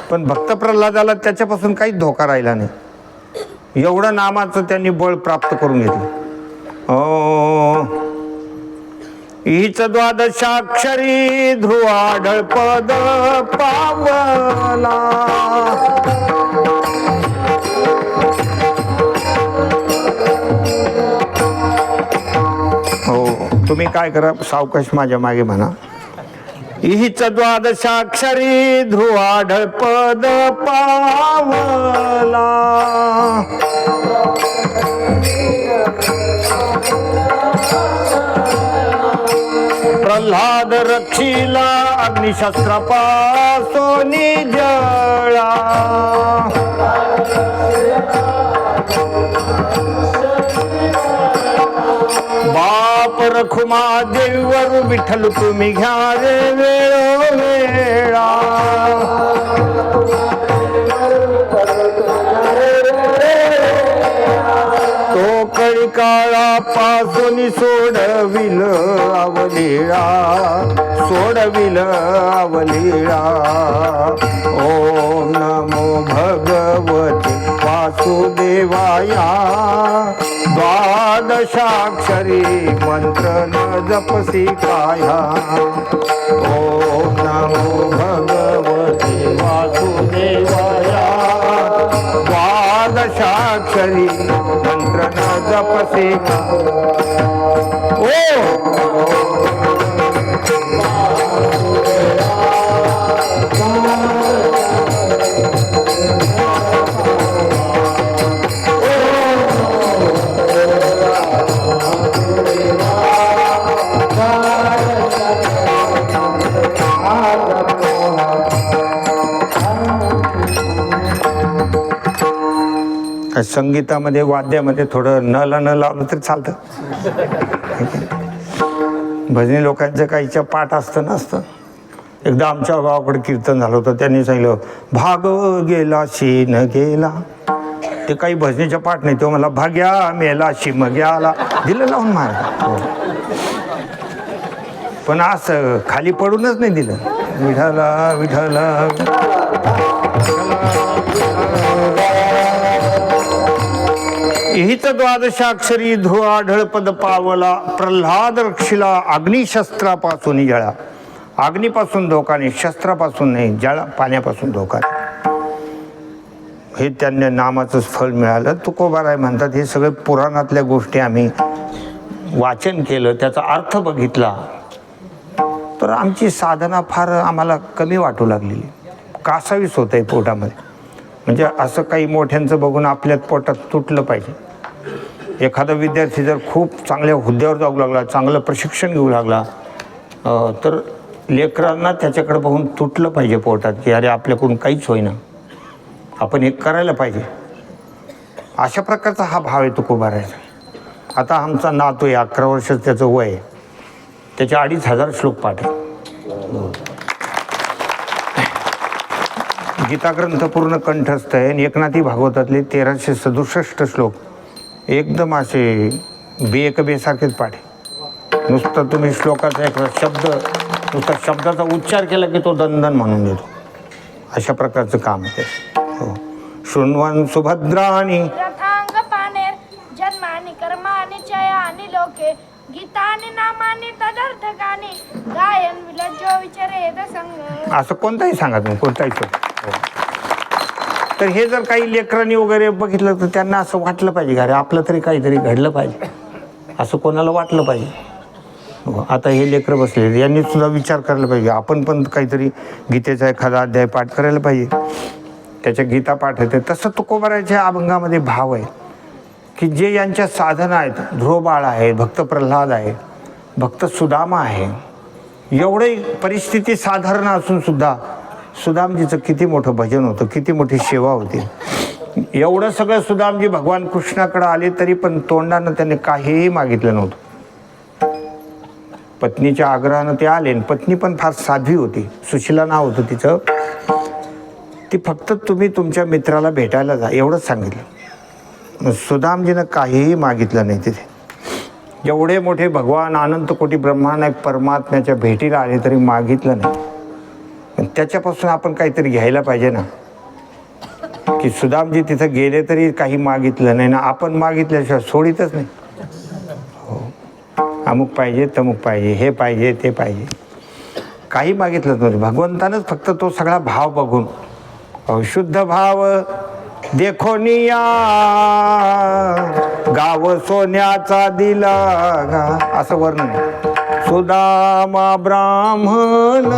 पण भक्त प्रल्हादाला त्याच्यापासून काहीच धोका राहिला नाही. एवढं नामाचं त्यांनी बळ प्राप्त करून घेतलं. हीच द्वादशाक्षरी ध्रुवाढळ पद पावला. हो, तुम्ही काय करा, सावकाश माझ्या मागे म्हणा. हीच द्वादशाक्षरी ध्रुवाढळ पद पावला. प्रल्हाद रक्षिला अग्निशस्त्रापासून जळा. बाप रखुमा देवीवर विठ्ठल तुम्ही घ्या रे वेळोवेळा. तो कळी काळापासून सोडविल अवलीळा, सोडविल अवलीळा. ओम नमो भगवते वासुदेवाया. द्वादशाक्षरी मंत्र न जपसी काया. ओम नमो भगवते वासुदेवाया. द्वादशाक्षरी मंत्र न जपसे ओ संगीतामध्ये वाद्यामध्ये थोडं न लावलं तरी चालतं. भजनी लोकांचं काहीच्या पाठ असतं नसतं. एकदा आमच्या गावाकडे कीर्तन झालं होतं, त्यांनी सांगितलं भाग गेला शीन गेला. ते काही भजनीच्या पाठ नाही, तो मला भाग्या मेला शिम ग्याला दिलं लावून मार. पण असं खाली पडूनच नाही दिलं. विठाला विठाला हित द्वादशाक्षरी ध्रुव आढळ पद पावला. प्रल्हाद रक्षिला अग्निशस्त्रापासून जळा. अग्नीपासून धोका नाही, शस्त्रापासून नाही, जळा पाण्यापासून धोका नाही. हे त्यांना नामाचंच फळ मिळालं. तुकोबाराय म्हणतात हे सगळे पुराणातल्या गोष्टी आम्ही वाचन केलं, त्याचा अर्थ बघितला, तर आमची साधना फार आम्हाला कमी वाटू लागलेली. कासावीस होत आहे पोटामध्ये. म्हणजे असं काही मोठ्यांचं बघून आपल्यात पोटात तुटलं पाहिजे. एखादा विद्यार्थी जर खूप चांगल्या हुद्द्यावर जाऊ लागला, चांगलं प्रशिक्षण घेऊ लागला, तर लेकरांना त्याच्याकडे बघून तुटलं पाहिजे पोटात की अरे आपल्याकडून काहीच होईना, आपण एक करायला पाहिजे. अशा प्रकारचा हा भाव आहे तुकोबारायचा. आता आमचा नातू आहे, 11 वर्ष त्याचं वय आहे, त्याचे 2500 श्लोक पाठ आहे. गीता ग्रंथ पूर्ण कंठस्थ आहे आणि एकनाथी भागवतातले 1367 श्लोक एकदम असे बेसारखेच पाठ आहे. नुसतं तुम्ही श्लोकाचा एक शब्द, नुसता शब्दाचा उच्चार केला की तो दंदन म्हणून देतो. अशा प्रकारचं काम आहे ते. हो. शृण्वन् सुभद्राणी रथांगपानेर जन्मानि कर्माणि चयानि लोके गीतानि नामानि तदर्थकानि गायन विलज्जो विचरेद संग. असं कोणताही सांगा तुम्ही, कोणताही शोध. तर हे जर काही लेकरांनी वगैरे बघितलं तर त्यांना असं वाटलं पाहिजे का अरे आपलं तरी काहीतरी घडलं पाहिजे, असं कोणाला वाटलं पाहिजे. आता हे लेकरं बसले, यांनी सुद्धा विचार करायला पाहिजे आपण पण काहीतरी गीतेचा एखादा अध्याय पाठ करायला पाहिजे. त्याच्या गीता पाठ होते. तसं तुकोबाराच्या अभंगामध्ये भाव आहे की जे यांच्या साधना आहेत, ध्रुवबाळ आहे, भक्त प्रल्हाद आहे, भक्त सुदामा आहे, एवढे परिस्थिती साधारण असून सुद्धा सुदामजीचं किती मोठं भजन होतं, किती मोठी सेवा होती. एवढं सगळं सुदामजी भगवान कृष्णाकडे आले तरी पण तोंडानं त्यांनी काहीही मागितलं नव्हतं. पत्नीच्या आग्रहानं ते आले. पत्नी पण फार साध्वी होती, सुशिला नाव होतं तिचं. ती फक्त तुम्ही तुमच्या मित्राला भेटायला जा एवढंच सांगितलं. सुदामजीनं काहीही मागितलं नाही तिथे. एवढे मोठे भगवान अनंत कोटी ब्रह्मांड परमात्म्याच्या भेटीला आले तरी मागितलं नाही. त्याच्यापासून आपण काहीतरी घ्यायला पाहिजे ना, की सुदामजी तिथं गेले तरी काही मागितलं नाही ना, आपण मागितल्याशिवाय सोडीतच नाही. हो, अमुक पाहिजे, तमुक पाहिजे, हे पाहिजे, ते पाहिजे, काही मागितलं नव्हतं. भगवंतानंच फक्त तो सगळा भाव बघून, शुद्ध भाव देखो निया गाव सोन्याचा दिला गा, असं वर्णन आहे. सुदामा ब्राह्मण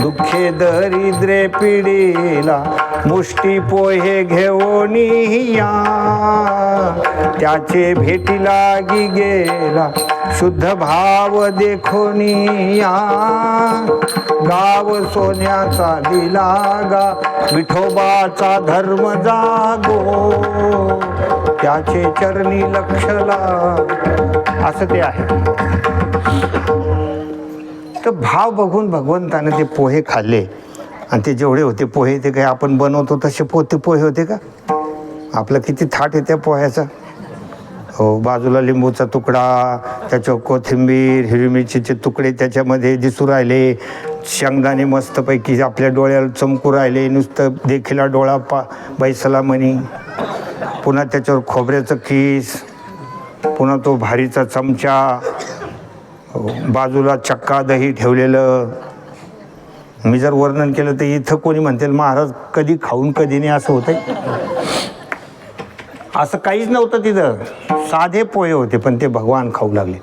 दुःखे दरिद्रे पिढीला मुष्टी पोहे घेऊन या, त्याचे भेटी लागी गेला शुद्ध भाव देखून या. गाव सोन्याचा दिला गा विठोबाचा धर्म जागो, त्याचे चरणी लक्षला, असं ते आहे. तर भाव बघून भगवंताने ते पोहे खाल्ले आणि ते जेवढे होते पोहे ते काही आपण बनवतो तसे पोहे होते का? आपलं किती थाट आहे त्या पोह्याचा. हो, बाजूला लिंबूचा तुकडा, त्याच्यावर कोथिंबीर, हिरवी मिरचीचे तुकडे त्याच्यामध्ये दिसू राहिले, शेंगदाणे मस्तपैकी आपल्या डोळ्याला चमकू राहिले, नुसतं देखीला डोळा बैसला म्हणी, पुन्हा त्याच्यावर खोबऱ्याचं किस, पुन्हा तो भारीचा चमचा, बाजूला चक्का दही ठेवलेलं, मी जर वर्णन केलं तर इथं कोणी म्हणतील महाराज कधी खाऊन कधी नाही असं होतंय. असं काहीच नव्हतं तिथं, साधे पोहे होते पण ते भगवान खाऊ लागले.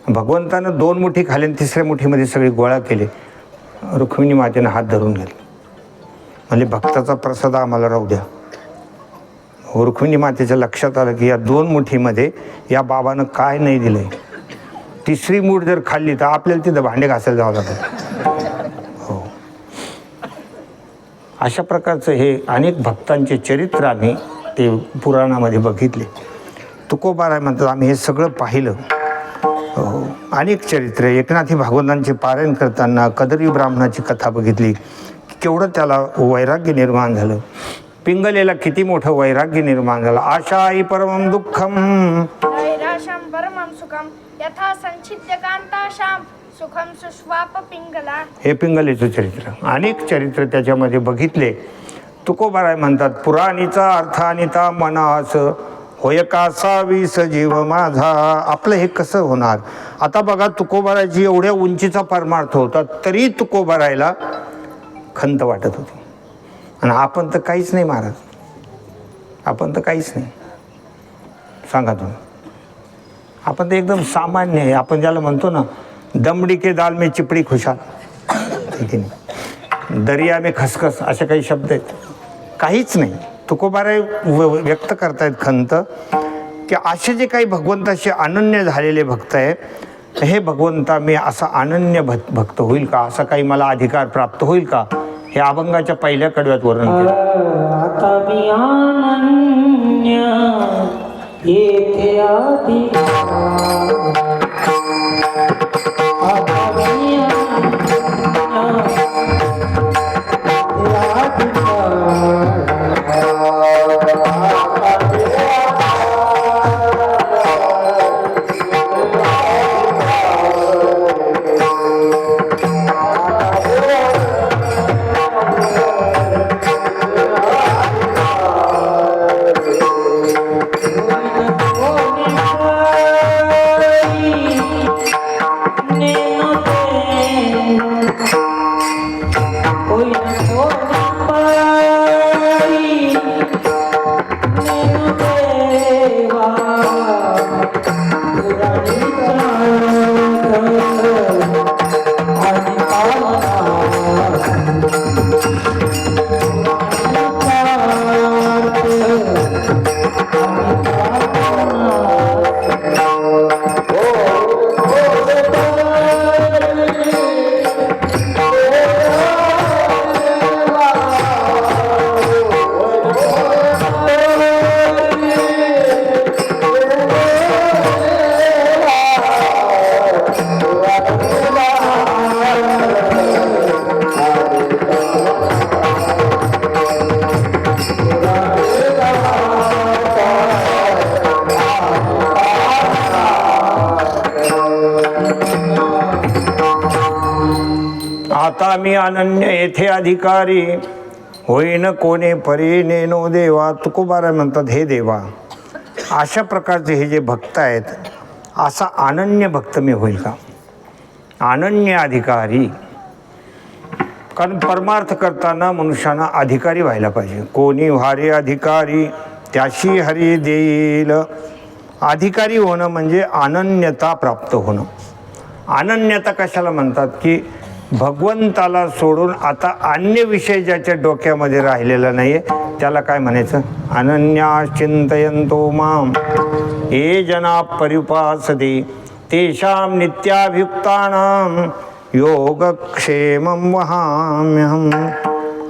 भगवंतानं 2 मुठी खाली आणि 3ऱ्या मुठीमध्ये सगळी गोळा केले. रुक्मिणी मातेनं हात धरून घेतले, म्हणजे भक्ताचा प्रसाद आम्हाला राहू द्या. रुक्मिणी मातेच्या लक्षात आलं की या 2 मुठीमध्ये या बाबानं काय नाही दिलंय. 3री मूठ जर खाल्ली तर आपल्याला तिथं भांडे घासायला जावं लागतं. हो, अशा प्रकारचं हे अनेक भक्तांचे चरित्र आम्ही ते पुराणामध्ये बघितले. तुकोबाराय म्हणतात आम्ही हे सगळं पाहिलं. हो, अनेक चरित्र. एकनाथी भागवतांचे पारायण करताना कदरी ब्राह्मणाची कथा बघितली, केवढं त्याला वैराग्य निर्माण झालं. पिंगलेला किती मोठं वैराग्य निर्माण झालं. आशाई परमं दुःखम नैराश्यं परमं सुखं यथा संचित्य कांताशां सुखं सुष्वाप पिंगला. हे पिंगलेचं चरित्र. अनेक चरित्र त्याच्यामध्ये बघितले. तुकोबाराय म्हणतात पुराणीचा अर्थ अनिता मनास होय कासा विस जीव माझा. आपलं हे कसं होणार. आता बघा तुकोबारायची एवढ्या उंचीचा परमार्थ होता तरी तुकोबारायला खंत वाटत होती. आणि आपण तर काहीच नाही महाराज, आपण तर काहीच नाही. सांगा तुम्ही, आपण तर एकदम सामान्य आहे. आपण ज्याला म्हणतो ना दमडी के दाल में चिपडी खुशाल, ठीक आहे, दर्या में खसखस, असे काही शब्द आहेत. काहीच नाही. तुकोबाराय व्यक्त करतायत खंत की असे जे काही भगवंताशी अनन्य झालेले भक्त आहेत, हे भगवंता मी असा अनन्य भक्त होईल का, असा काही मला अधिकार प्राप्त होईल का, हे अभंगाच्या पहिल्या कडव्यात वर्णन केलं. आता मी अनन्य येथे अधिकार, आता मी आता मी अनन्य येथे अधिकारी होईन कोणे परी नेनो देवा. तुकोबाराय म्हणतात हे देवा, अशा प्रकारचे हे जे भक्त आहेत, असा अनन्य भक्त मी होईल का, अनन्य अधिकारी. कारण परमार्थ करताना मनुष्यानं अधिकारी व्हायला पाहिजे. कोणी व्हारे अधिकारी त्याशी हरी देईल. अधिकारी होणं म्हणजे अनन्यता प्राप्त होणं. अनन्यता कशाला म्हणतात की भगवंताला सोडून आता अन्य विषय ज्याच्या डोक्यामध्ये राहिलेला नाही आहे त्याला काय म्हणायचं. अनन्या चिंतयंतो माम ये जना परिपासते तेषां नित्याभियुक्तानां योगक्षेमं वहाम्यहम.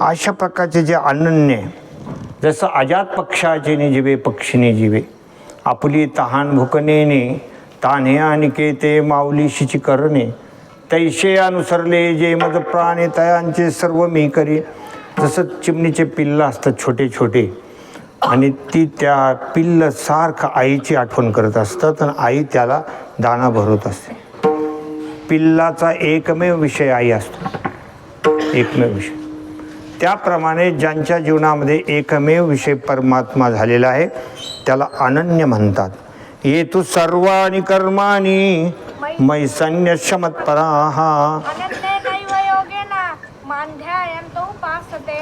अशा प्रकारचे जे अनन्य, जसं अजात पक्षाचे निजिवे पक्षिणी जीवे आपुली तहान भुकनेने तान्हे अनिकेते माऊलीशीची करणे तैशे अनुसरले जे मज प्राणी तयांचे सर्व मी करी. जसं चिमणीचे पिल्लं असतात छोटे छोटे, आणि ती त्या पिल्लं सारखं आईची आठवण करत असतात आणि आई त्याला दाणा भरवत असते. पिल्लाचा एकमेव विषय आई असतो, एकमेव विषय. त्याप्रमाणे ज्यांच्या जीवनामध्ये एकमेव विषय परमात्मा झालेला आहे त्याला अनन्य म्हणतात. ये तू सर्वाणी कर्माणी मै संन्यस्य मत्पराः. अनन्येनैव योगेन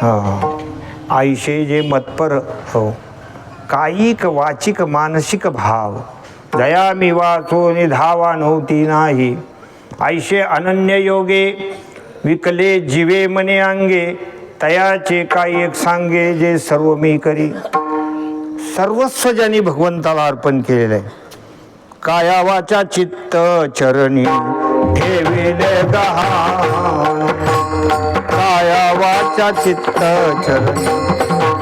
हा आईशे जे मतपर हो कायिक वाचिक मानसिक भाव दया मी वाचो निधावा नव्हती नाही आईशे अनन्य योगे विकले जीवे मने अंगे तयाचे काही एक सांगे जे सर्व मी करी. सर्वस्व ज्यांनी भगवंताला अर्पण केलेलं आहे. काया वाचा चित्त चरणी ठेविले गहाण काया वाचा चित्त चरणी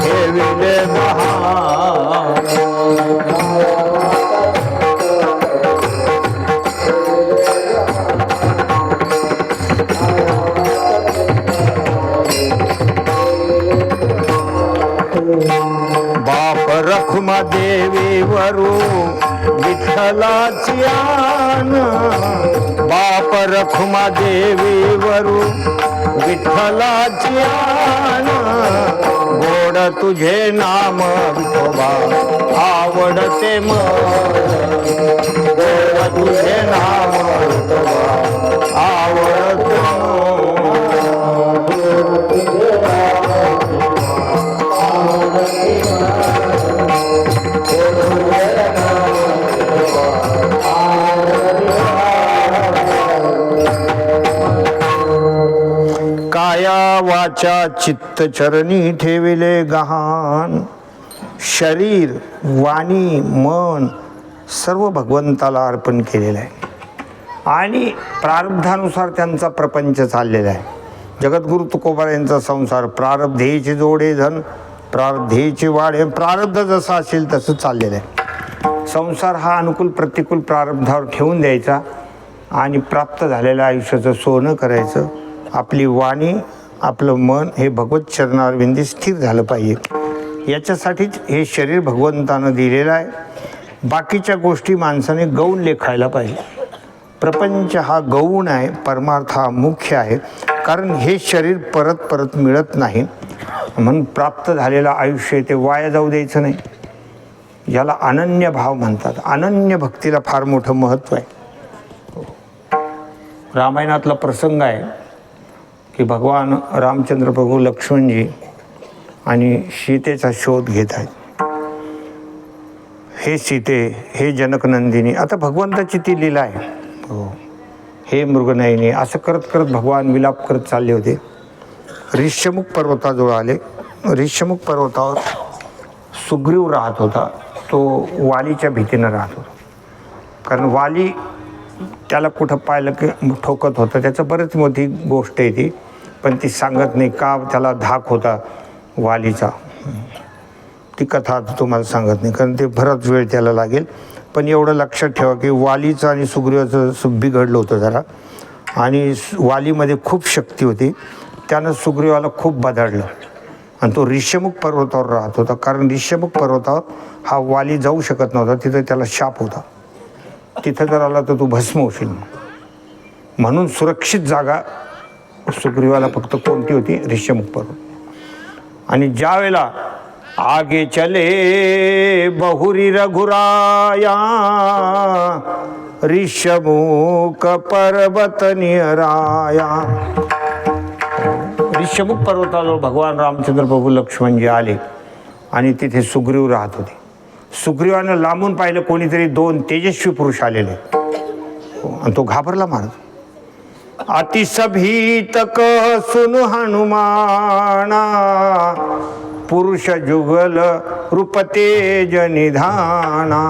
ठेविले गहाण. बाप रखुमा देवी वरू विठ्ठलाची आन बाप रखुमा देवी वरू विठ्ठलाची आन गोड तुझे नाम विठोबा आवडते गोड तुझे नाम विठोबा आवडते काया वाचा चित्त चरणी ठेविले गहाण. शरीर वाणी मन सर्व भगवंताला अर्पण केलेलं आहे आणि प्रारब्धानुसार त्यांचा प्रपंच चाललेला आहे. जगद्गुरु तुकोबा यांचा संसार प्रारब्धेचे जोडे धन प्रारब्धेचे वाढे प्रारब्ध जसं असेल तसं चाललेलं आहे. संसार हा अनुकूल प्रतिकूल प्रारब्धावर ठेवून द्यायचा आणि प्राप्त झालेल्या आयुष्याचं सोनं करायचं. आपली वाणी आपलं मन हे भगवत चरणारविंदी स्थिर झालं पाहिजे. याच्यासाठीच हे शरीर भगवंतानं दिलेलं आहे. बाकीच्या गोष्टी माणसाने गौण लेखायला पाहिजे. प्रपंच हा गौण आहे परमार्थ हा मुख्य आहे. कारण हे शरीर परत परत मिळत नाही म्हणून प्राप्त झालेलं आयुष्य ते वाया जाऊ द्यायचं नाही. याला अनन्य भाव म्हणतात. अनन्य भक्तीला फार मोठं महत्त्व आहे. रामायणातला प्रसंग आहे की भगवान रामचंद्र प्रभू लक्ष्मणजी आणि सीतेचा शोध घेत आहेत. हे सीते हे जनकनंदिनी आता भगवंताची ती लीला आहे. हो हे मृगनयनी असं करत करत भगवान विलाप करत चालले होते. ऋष्यमुख पर्वताजवळ आले. ऋष्यमुख पर्वतावर सुग्रीव राहत होता. तो वालीच्या भीतीनं राहत होता. कारण वाली त्याला कुठं पाहिलं की ठोकत होतं. त्याचं बरेच मोठी गोष्ट आहे ती पण ती सांगत नाही का त्याला धाक होता वालीचा. ती कथा तुम्हाला सांगत नाही कारण ते बराच वेळ त्याला लागेल. पण एवढं लक्षात ठेवा की वालीचं आणि सुग्रीवाचं बिघडलं होतं जरा आणि वालीमध्ये खूप शक्ती होती. त्यानं सुग्रीवाला खूप बदडलं आणि तो ऋष्यमुख पर्वतावर राहत होता. कारण ऋष्यमुख पर्वतावर हा वाली जाऊ शकत नव्हता. तिथं त्याला शाप होता. तिथं जर आला तर तू भस्म होशील म्हणून सुरक्षित जागा सुग्रीवाला फक्त कोणती होती ऋष्यमुख पर्वत. आणि ज्या वेळेला आगे चले बहुरी रघुराया ऋष्यमुख पर्वत निराया. ऋष्यमुख पर्वताजवळ भगवान रामचंद्र प्रभू लक्ष्मणजी आले आणि तिथे सुग्रीव राहत होते. सुग्रीवानं लांबून पाहिलं कोणीतरी दोन तेजस्वी पुरुष आलेले आणि तो घाबरला महाराज. अतिसभीत सुन हनुमाना पुरुष जुगल रूप तेज निधाना.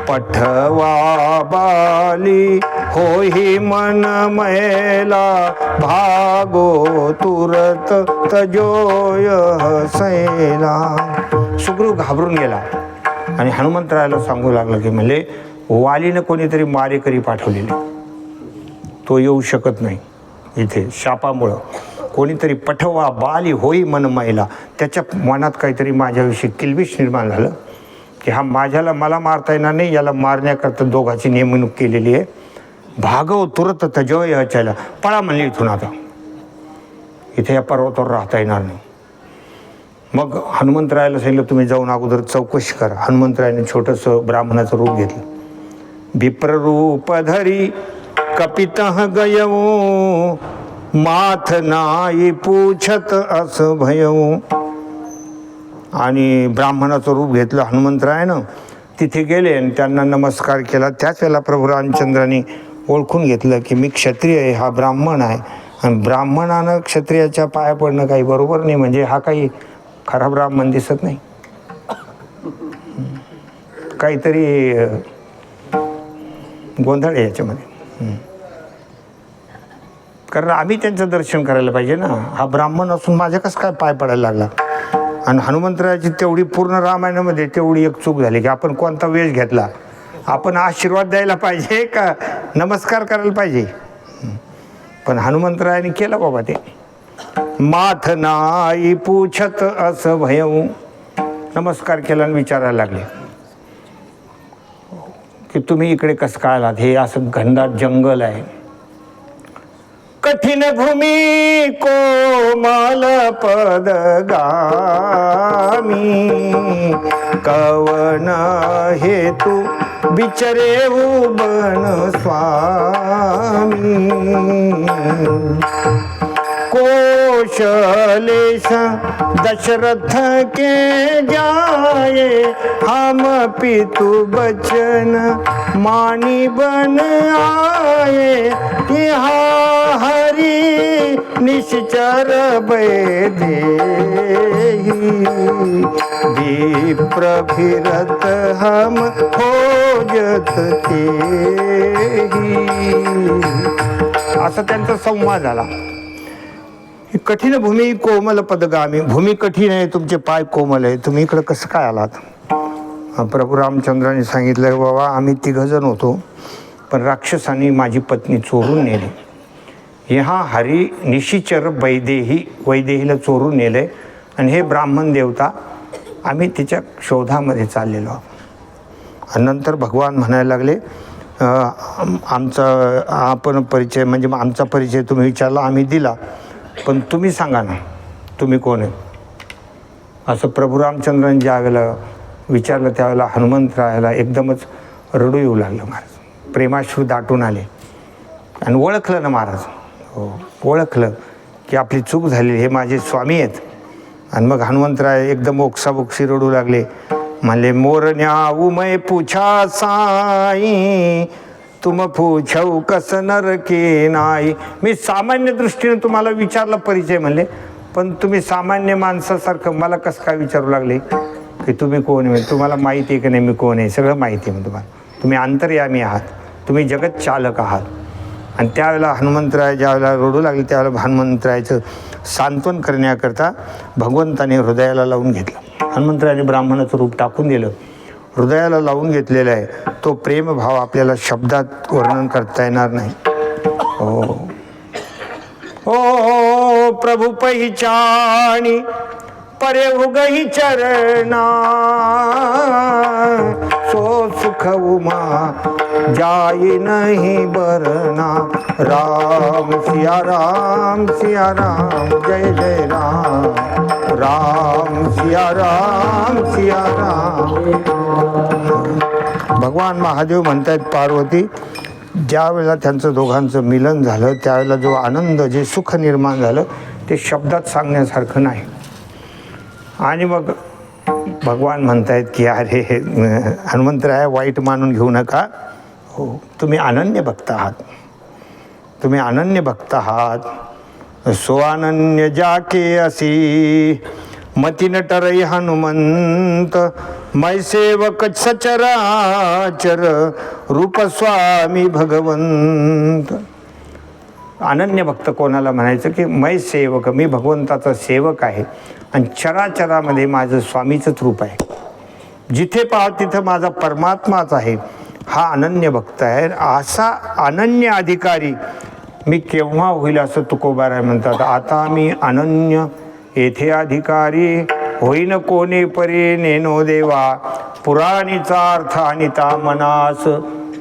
पठवा बाली होई मन मैला भागो तुरत तजोय सैला. सुग्रीव घाबरून गेला आणि हनुमंतरायाला सांगू लागला की म्हणजे वालीनं कोणीतरी मारेकरी पाठवलेले तो येऊ शकत नाही इथे शापामुळं. कोणीतरी पठवा बाली होई मन मैला. त्याच्या मनात काहीतरी माझ्याविषयी किलबिश निर्माण झालं की हा मला मारता येणार नाही. याला मारण्याकरता दोघांची नेमणूक केलेली आहे. भागव तुरत तजोय अचायला पळा म्हणले इथून. आता इथे या पर्वतावर राहता येणार नाही. मग हनुमंतरायाला सांगितलं तुम्ही जाऊन अगोदर चौकशी करा. हनुमंतरायाने छोटंसं ब्राह्मणाचं रूप घेतलं. विप्ररूप धरी कपितः गयवो माथ नाही पूछत अस भयऊ. आणि ब्राह्मणाचं रूप घेतलं हनुमंतरायानं. तिथे गेले आणि त्यांना नमस्कार केला. त्याच वेळेला प्रभू रामचंद्रांनी ओळखून घेतलं की मी क्षत्रिय आहे, हा ब्राह्मण आहे. आणि ब्राह्मणानं क्षत्रियाच्या पाया पडणं काही बरोबर नाही, म्हणजे हा काही खरा ब्राह्मण दिसत नाही. काहीतरी गोंधळ आहे याच्यामध्ये. कारण आम्ही त्यांचं दर्शन करायला पाहिजे ना. हा ब्राह्मण असून माझ्या कसं काय पाय पडायला लागला. आणि हनुमंतरायाची तेवढी पूर्ण रामायणामध्ये तेवढी एक चूक झाली की आपण कोणता वेश घेतला. आपण आशीर्वाद द्यायला पाहिजे का नमस्कार करायला पाहिजे. पण हनुमंतरायाने केलं बाबा ते. माथ नाही पूछत अस भयऊ. नमस्कार केला आणि विचारायला लागले की तुम्ही इकडे कसं काय आलात. हे असं घनदाट जंगल आहे. कठीण भूमी कोमल पदगामी कवन हेतू बिचरे बन स्वामी. कोशलेश दशरथ के जाए हम पितु बचन मानी बन आए. यहाँ हरि निश्चर बैदेही विप्र फिरत हम खोजत तेही. असा त्यांचा संवाद झाला. कठीण भूमी कोमल पदगामी. भूमी कठीण आहे, तुमचे पाय कोमल आहे, तुम्ही इकडं कसं काय आलात. प्रभू रामचंद्राने सांगितलं बाबा आम्ही 3 जण होतो, पण राक्षसांनी माझी पत्नी चोरून नेली. ह्या हरी निशिचर वैदेहीला चोरून नेले. आणि हे ब्राह्मण देवता आम्ही तिच्या शोधामध्ये चाललेलो आहोत. आणि नंतर भगवान म्हणायला लागले आमचा आपण परिचय म्हणजे आमचा परिचय तुम्ही विचारला आम्ही दिला, पण तुम्ही सांगा ना तुम्ही कोण आहे. असं प्रभू रामचंद्रांनी ज्या वेळेला विचारलं त्यावेळेला हनुमंतरायाला एकदमच रडू येऊ लागलं. महाराज प्रेमाश्रू दाटून आले आणि ओळखलं ना महाराज. हो ओळखलं की आपली चूक झाली, हे माझे स्वामी आहेत. आणि मग हनुमंतराय एकदम ओक्साबोक्सी रडू लागले. म्हणले मोरण्या उमय पूछा साई तुम पूछऊ कस नर के नाही. मी सामान्य दृष्टीने तुम्हाला विचारला परिचय म्हणले, पण तुम्ही सामान्य माणसासारखं मला कसं काय विचारू लागले की तुम्ही कोण आहे. तुम्हाला माहिती आहे की नाही मी कोण आहे. सगळं माहिती आहे तुम्हाला. तुम्ही अंतर्यामी आहात, तुम्ही जगत चालक आहात. आणि त्यावेळेला हनुमंतराय ज्यावेळेला रडू लागले त्यावेळेला हनुमंतरायाचं सांत्वन करण्याकरता भगवंताने हृदयाला लावून घेतलं. हनुमंतरायाने ब्राह्मणाचं रूप टाकून दिलं, हृदयाला लावून घेतलेला आहे. तो प्रेमभाव आपल्याला शब्दात वर्णन करता येणार नाही. ओ प्रभु पहिचानी परे उगही चरणा सो सुख उमा जाई नहीं बरना. राम सिया राम जय जय राम. राम सिया राम. भगवान महादेव म्हणतात पार्वती ज्या वेळेला त्यांचं दोघांचं मिलन झालं त्यावेळेला जो आनंद जे सुख निर्माण झालं ते शब्दात सांगण्यासारखं नाही. आणि मग भगवान म्हणतायत की अरे हनुमंतराय वाईट मानून घेऊ नका. हो तुम्ही अनन्य भक्त आहात, तुम्ही अनन्य भक्त आहात. सो अनन्य जाके असी मती नटरई हनुमंत मै सेवक सचराचर रूप स्वामी भगवंत. अनन्य भक्त कोणाला म्हणायचं की मै सेवक, मी भगवंताचा सेवक आहे आणि चराचरामध्ये माझं स्वामीचंच रूप आहे. जिथे पाहा तिथं माझा परमात्माच आहे. हा अनन्य भक्त आहे. असा अनन्य अधिकारी मी केव्हा होईल असं तुकोबाराय म्हणतात. आता मी अनन्य येथे अधिकारी होईन कोणे परे नेनो देवा. पुराणीचा अर्थ अनिता मनास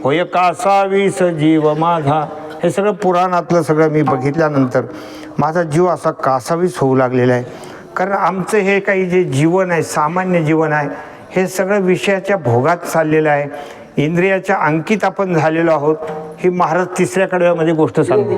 होय कासावीस जीव माझा. हे सगळं पुराणातलं सगळं मी बघितल्यानंतर माझा जीव असा कासावीस होऊ लागलेला आहे. कारण आमचं हे काही जे जीवन आहे सामान्य जीवन आहे हे सगळं विषयाच्या भोगात चाललेलं आहे. इंद्रियाच्या अंकित आपण झालेलो आहोत. ही महाराज 3ऱ्या कडव्यामध्ये गोष्ट सांगते.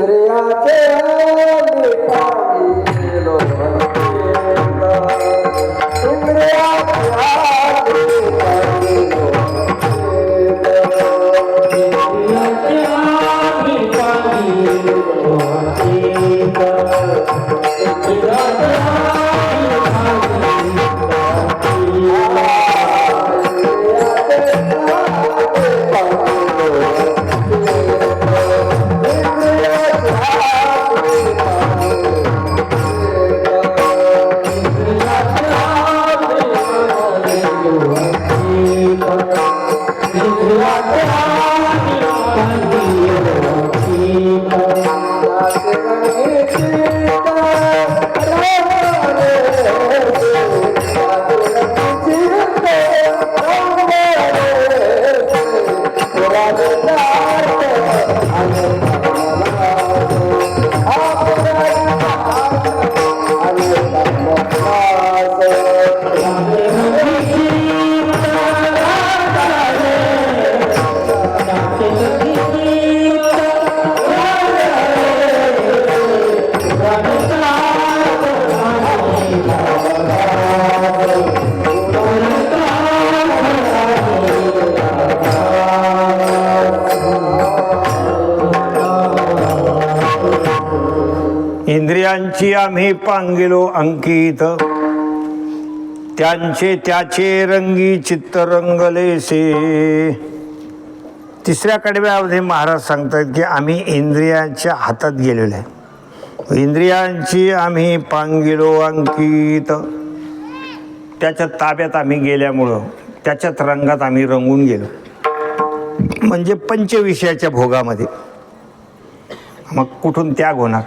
इंद्रियांची आम्ही पांगिलो अंकित, त्यांचे त्याचे रंगी चित्त रंगलेसे. तिसऱ्या कडव्यामध्ये महाराज सांगतात की आम्ही इंद्रियांच्या हातात गेलेलो आहे. इंद्रियांची आम्ही पांगिलो अंकित, त्याच्या ताब्यात आम्ही गेल्यामुळं त्याच्यात रंगात आम्ही रंगून गेलो, म्हणजे पंचविषयाच्या भोगामध्ये. मग कुठून त्याग होणार?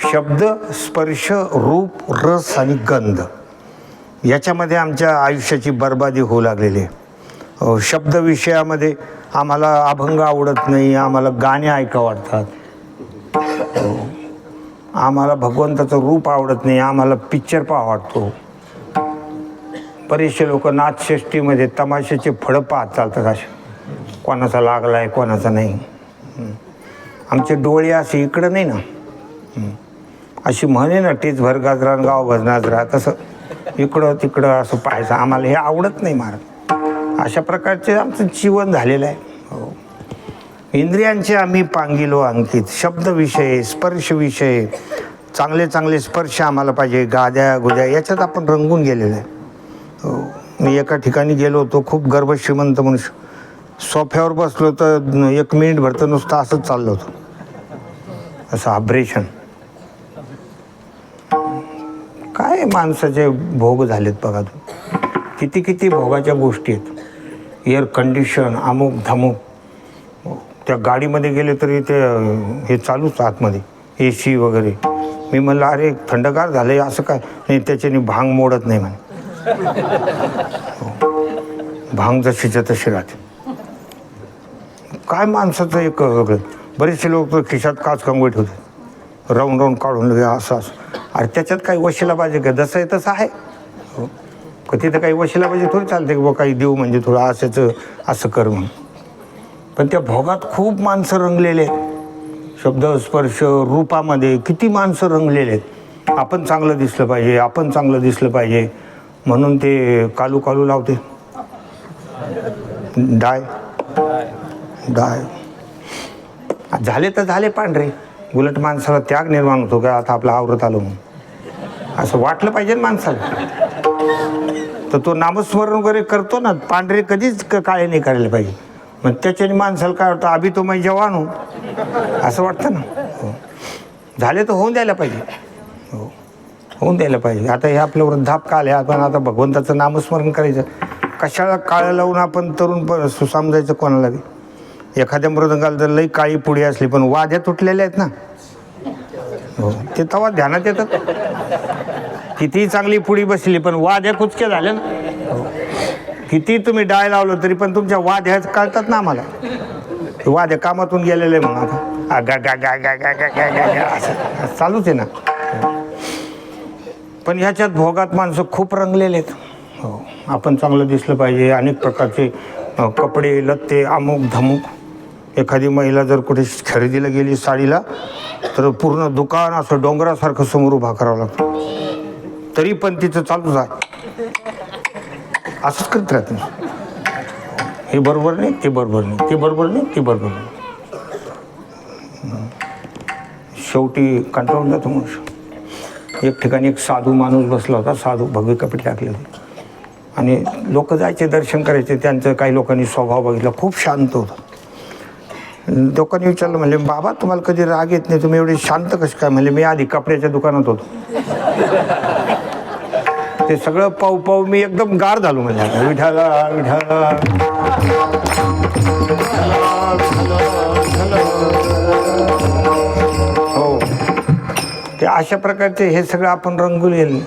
शब्द, स्पर्श, रूप, रस आणि गंध याच्यामध्ये आमच्या आयुष्याची बर्बादी होऊ लागलेली आहे. शब्द विषयामध्ये आम्हाला अभंग आवडत नाही, आम्हाला गाणे ऐका वाटतात, आम्हाला भगवंताचं रूप आवडत नाही, आम्हाला पिक्चर पाहा वाटतो. बरेचसे लोक नाथषष्टीमध्ये तमाशाचे फळं पाहत चालतात, असे कोणाचा लागला आहे कोणाचा नाही. आमचे डोळे असे इकडं नाही ना, अशी म्हणे ना, टीच भर गाजरा गाव भजनाजरा, तसं इकडं तिकडं असं पाहायचं आम्हाला हे आवडत नाही महाराज. अशा प्रकारचे आमचं जीवन झालेलं आहे. हो, इंद्रियांचे आम्ही पांगिलो अंकित, शब्द विषय, स्पर्श विषय, चांगले चांगले स्पर्श आम्हाला पाहिजे, गाद्या गुद्या याच्यात आपण रंगून गेलेलो आहे. हो, मी एका ठिकाणी गेलो होतो, खूप गर्भश्रीमंत मनुष्य, सोफ्यावर बसलो तर 1 मिनिट भरतं नुसतं असंच चाललं होतं, असं ऑपरेशन. काय माणसाचे भोग झालेत बघा तू, किती किती भोगाच्या गोष्टी आहेत. एअर कंडिशन, अमुक धमुक, त्या गाडीमध्ये गेले तरी ते हे चालूच आतमध्ये AC वगैरे. मी म्हणलं अरे थंडगार झालं असं काय? नाही, त्याच्याने भांग मोडत नाही म्हणे. भांग जशीच्या तशी राहते. काय माणसाचं एक वेगळं. बरेचसे लोक तर खिशात काच कंगवे ठेवतात, राऊंड राऊंड काढून लगे असं असं. अरे त्याच्यात काही वशिलाबाजी का? जसं आहे तसं आहे. हो, तिथं काही वशिलाबाजी थोडी चालते की बा काही देऊ म्हणजे थोडं असंच असं कर म्हणून. पण त्या भोगात खूप माणसं रंगलेले आहेत. शब्द, स्पर्श, रूपामध्ये किती माणसं रंगलेले आहेत. आपण चांगलं दिसलं पाहिजे, आपण चांगलं दिसलं पाहिजे म्हणून ते कालू कालू लावते, डाय डाय. झाले तर झाले पांढरे, उलट माणसाला त्याग निर्माण होतो का आता आपलं आवरत आलो म्हणून असं वाटलं पाहिजे ना माणसाला. तर तो नामस्मरण वगैरे करतो ना, पांढरे कधीच काळे नाही करायला पाहिजे. मग त्याच्याने माणसाला काय वाटतं, अभि तो मैं जवान हो असं वाटतं ना. हो, झाले तर होऊन द्यायला पाहिजे. हो, होऊन द्यायला पाहिजे. आता हे आपलं वृद्धापकाल आहे, आपण आता भगवंताचं नामस्मरण करायचं. कशाला काळं लावून आपण तरुण समजायचं कोणाला बी. एखाद्या मृदंगाला जर लई काळी पुडी असली पण वाद्या तुटलेल्या आहेत ना, हो, ते तेव्हा ध्यानात येतात. कितीही चांगली पुडी बसली पण वाद्या कुचक्या झाल्या ना. हो, किती तुम्ही डाय लावलं तरी पण तुमच्या वाद्या कळतात ना आम्हाला. वाद्या कामातून गेलेले मग आता गा गा गा गा गा गा गा गा असं चालूच आहे ना. पण ह्याच्यात भोगात माणसं खूप रंगलेले आहेत. हो, आपण चांगलं दिसलं पाहिजे, अनेक प्रकारचे कपडे लत्ते अमुक धमुक. एखादी महिला जर कुठे खरेदीला गेली साडीला तर पूर्ण दुकान असं डोंगरासारखं समोर उभा करावं लागतं, तरी पण तिचं चालूच आहे. असंच करत राहते. हे बरोबर नाही, ते बरोबर नाही, ते बरोबर नाही, ते बरोबर नाही. शेवटी कंटाळून जातो मनुष्य. एक ठिकाणी एक साधू माणूस बसला होता, साधू भगवे कपडे टाकले होते आणि लोक जायचे दर्शन करायचे. त्यांचं काही लोकांनी स्वभाव बघितला, खूप शांत होता. लोकांनी विचारलं, म्हणले बाबा तुम्हाला कधी राग येत नाही, तुम्ही एवढे शांत कसे काय? म्हणले मी आधी कपड्याच्या दुकानात होतो, ते सगळं पाहू पाहू मी एकदम गार झालो. म्हणजे विठाला विठाला. हो, ते अशा प्रकारचे हे सगळं आपण रंगून गेले.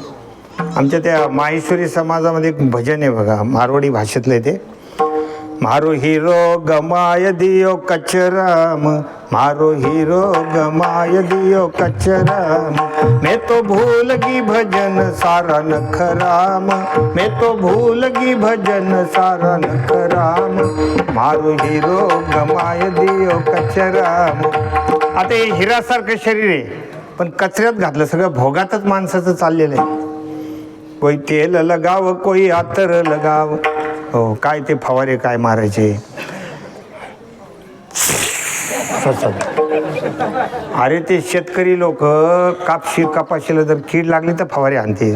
आमच्या त्या माहेश्वरी समाजामध्ये एक भजन आहे बघा, मारवाडी भाषेतलं ते. मारो हिरो गमाय दियो कचराम, मारो हिरो गमाय दियो कचराम, मैं तो भूल गई भजन सारा नखराम, मैं तो भूल गई भजन सारा नखराम, मारो हिरो गमाय दियो कचराम. आता हे हिरासारखं शरीर आहे पण कचऱ्यात घातलं, सगळं भोगातच माणसाचं चाललेलं आहे. कोई तेल लगाव, कोई आतर लगाव. हो, काय ते फवारे काय मारायचे. अरे ते शेतकरी लोक कपाशीला जर कीड लागली तर फवारे आणते.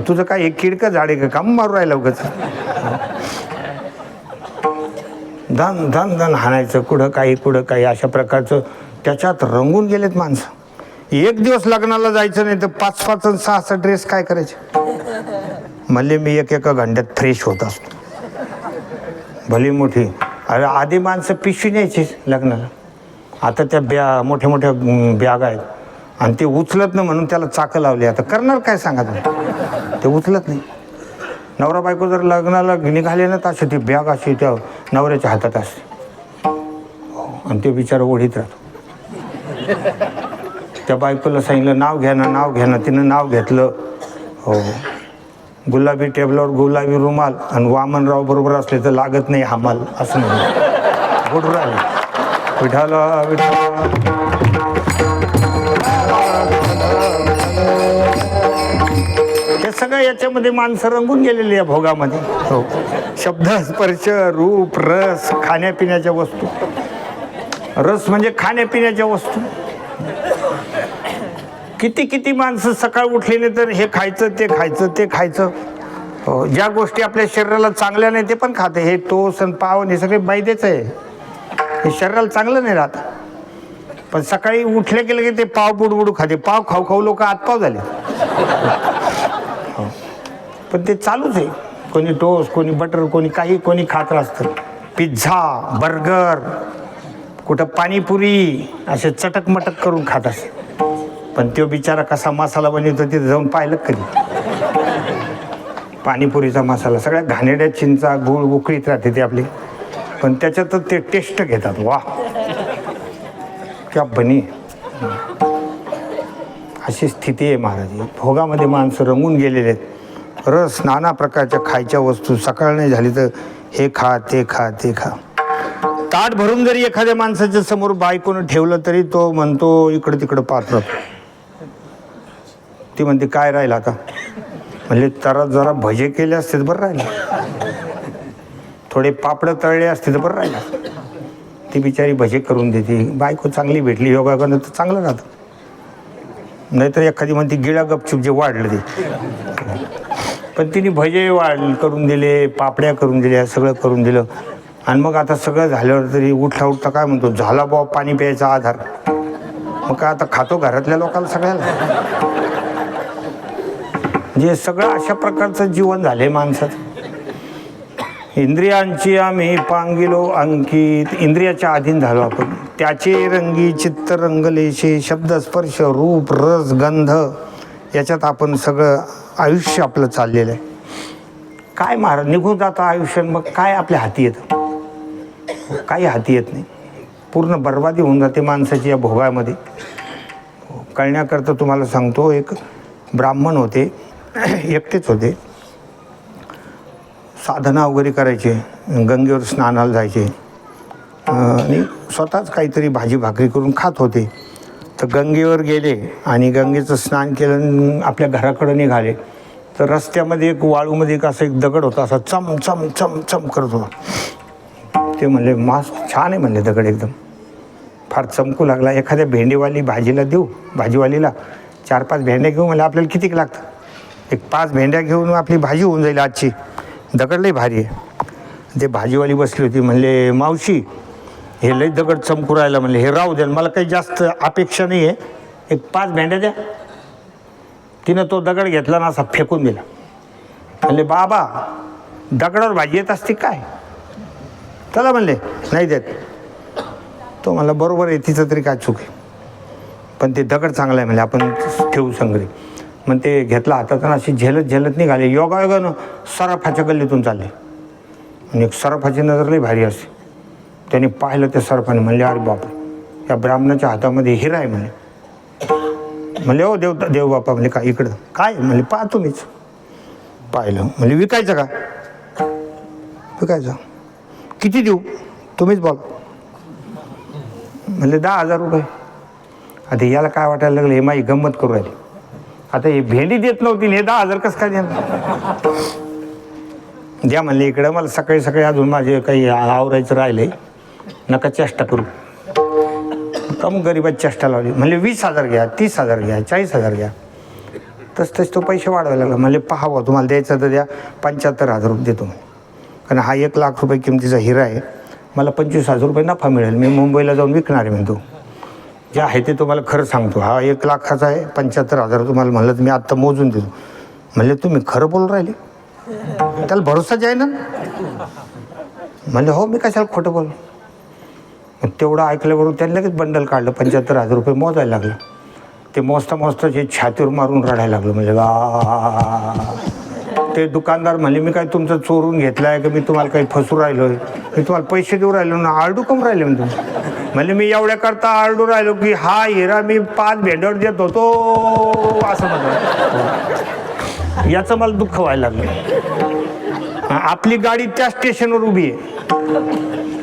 तुझं काय एक कीड का झाड आहे का काम मारू राहिलं उगाच. धन धन धन हाणायचं कुठं काही अशा प्रकारचं त्याच्यात रंगून गेलेत माणसं. एक दिवस लग्नाला जायचं नाही तर 5-5 आणि 6 ड्रेस काय करायचे. म्हणले मी एका घंट्यात फ्रेश होत असतो. भली मोठी. अरे आधी माणसं पिशवी न्यायची लग्नाला. आता त्या मोठ्या मोठ्या बॅग आहेत आणि ते उचलत नाही म्हणून त्याला चाकं लावली. आता करणार काय सांगा तुम्ही. ते उचलत नाही. नवरा बायको जर लग्नाला निघाले ना तर अशी ती बॅग अशी त्या नवऱ्याच्या हातात असते आणि ते बिचारा ओढीत राहतो. त्या बायकोला सांगितलं नाव घ्या ना तिनं नाव घेतलं. हो गुलाबी टेबलावर गुलाबी रुमाल आणि वामनराव बरोबर असले तर लागत नाही हमाल असं म्हणून बोलू राहिले. विठाला हे सगळं याच्यामध्ये माणसं रंगून गेलेली या भोगामध्ये. हो शब्द स्पर्श रूप रस खाण्यापिण्याच्या वस्तू. रस म्हणजे खाण्यापिण्याच्या वस्तू. किती माणसं सकाळ उठलेले तर हे खायचं ते खायचं. हो ज्या गोष्टी आपल्या शरीराला चांगल्या नाही ते पण खाते. हे टोस आणि पावन हे सगळे मैद्याचं आहे. हे शरीराला चांगलं नाही राहत. पण सकाळी उठले गेले की ते पाव बुडबुडू खाते. पाव खाऊ लोक आतपाव झाले. पण ते चालूच आहे. कोणी टोस्ट कोणी बटर कोणी खात असतं. पिझ्झा बर्गर कुठं पाणीपुरी असे चटकमटक करून खात असे. पण तो बिचारा कसा मसाला बनवतो तिथे जाऊन पाहिलं कधी. पाणीपुरीचा मसाला सगळ्या घाणेरड्या चिंचा गूळ उकळीत राहते ते आपली. पण त्याच्यातच ते टेस्ट घेतात. वा क्या बनी. अशी स्थिती आहे महाराज. भोगामध्ये माणसं रंगून गेलेले आहेत. रस नाना प्रकारच्या खायच्या वस्तू. सकाळ नाही झाली तर हे खा ते खा. ताट भरून जरी एखाद्या माणसाच्या समोर बायकोनं ठेवलं तरी तो म्हणतो इकडं तिकडं पाहत राहतो. ती म्हणते काय राहिलं आता. म्हणजे जरा भजे केले असते तर बरं राहिलं. थोडे पापडं तळले असते तर बरं राहिलं. ती बिचारी भजे करून देते. बायको चांगली भेटली योगाकडनं तर चांगलं राहतं. नाहीतर एखादी म्हणते गिळा गपचूप जे वाढलं ते. पण तिने भजे करून दिले पापड्या करून दिल्या सगळं करून दिलं. आणि मग आता सगळं झाल्यावर तरी उठता काय म्हणतो झाला बुवा पाणी प्यायचा आधार. मग काय आता खातो घरातल्या लोकांना सगळ्याला. जे सगळं अशा प्रकारचं जीवन झालंय माणसाचं. इंद्रियांची आम्ही पांगिलो अंकित. इंद्रियाच्या अधीन झालो आपण. त्याचे रंगी चित्त रंगलेशे शब्द स्पर्श रूप रस गंध याच्यात आपण सगळं आयुष्य आपलं चाललेलं आहे. काय महाराज निघून जातं आयुष्य. मग काय आपल्या हाती येतं. काही हाती येत नाही. पूर्ण बर्बादी होऊन जाते माणसाची या भोगामध्ये. कळण्याकरता तुम्हाला सांगतो. एक ब्राह्मण होते. एकटेच होते. साधना वगैरे करायचे. गंगेवर स्नानाला जायचे आणि स्वतःच काहीतरी भाजी भाकरी करून खात होते. तर गंगेवर गेले आणि गंगेचं स्नान केलं. आपल्या घराकडे निघाले तर रस्त्यामध्ये एक वाळूमध्ये एक असं एक दगड होता. असा चम चम चम चम करत होता. ते म्हणले मास छान आहे म्हणले दगड एकदम फार चमकू लागला. एखाद्या भेंडीवाली भाजीला देऊ. भाजीवालीला 4-5 भेंड्या घेऊ. म्हणजे आपल्याला किती लागतं. एक 5 भेंड्या घेऊन आपली भाजी होऊन जाईल आजची. दगड लई भारी आहे. ते भाजीवाली बसली होती. म्हणले मावशी हे लई दगड चमकू राहिला. म्हणले हे राहू द्या मला काही जास्त अपेक्षा नाही आहे. एक 5 भेंड्या द्या. तिनं तो दगड घेतला ना असा फेकून दिला. म्हणले बाबा दगडावर भाजी येत असते काय. त्याला म्हणले नाही देत. तो म्हणला बरोबर आहे तिचं तरी काय चूक आहे. पण ते दगड चांगला आहे म्हणजे आपण ठेवू संगरी. मग ते घेतला हातात आणि अशी झेलत निघाले. योगायोगानं सराफाच्या गल्लीतून चालले. आणि एक सराफाची नजर लई भारी असते. त्याने पाहिलं त्या सराफाने. म्हणले अरे बापरे या ब्राह्मणाच्या हातामध्ये हिरा आहे म्हणले. म्हणले हो देव बापा. म्हणजे काय इकडं काय म्हणले पहा तुम्हीच. पाहिलं. म्हणजे विकायचं का. विकायचं. किती देऊ तुम्हीच बोला. म्हणले 10,000 रुपये. आता याला काय वाटायला लागलं हे माझी गंमत करू राहिली. आता हे भेंडी देत नव्हती हे 10,000 कसं काय देणार. द्या म्हणले इकडं मला सकाळी अजून माझे काही आवरायचं राहिले नका चेष्टा करू. का मग गरीबात चेष्टा लावली. म्हणले 20,000 घ्या, 30,000 घ्या, 40,000 घ्या. तस तो पैसे वाढवायला लागला. म्हणले पहा बुवा, तुम्हाला द्यायचं तर द्या, 75,000 रुपये देतो. कारण हा 1,00,000 रुपये किमतीचा हिरा आहे, मला 25,000 रुपये नफा मिळेल, मी मुंबईला जाऊन विकणार आहे म्हणतो. जे आहे ते तुम्हाला खरं सांगतो, हा 1,00,000चा आहे, 75,000 तुम्हाला म्हणलं तर मी आत्ता मोजून देतो. म्हणले तुम्ही खरं बोलून राहिले, त्याला भरोसाच आहे ना. म्हणले हो, मी कशाला खोटं बोल. तेवढं ऐकल्याबरोबर त्यांनी लगेच बंडल काढलं, 75,000 रुपये मोजायला लागलं. ते मोजता जे छातीवर मारून रडायला लागलं. म्हणजे ते दुकानदार म्हणले मी काय तुमचं चोरून घेतलं आहे का, मी तुम्हाला काही फसू राहिलो आहे, मी तुम्हाला पैसे देऊ राहिलो ना, आरडू कम राहिले म्हणतो. म्हणजे मी एवढ्या करता आरडू राहिलो की हा हिरा मी 5 भेंडवर देत होतो असं म्हणतो. याचं मला दुःख व्हायला लागलं. आपली गाडी त्या स्टेशनवर उभी आहे,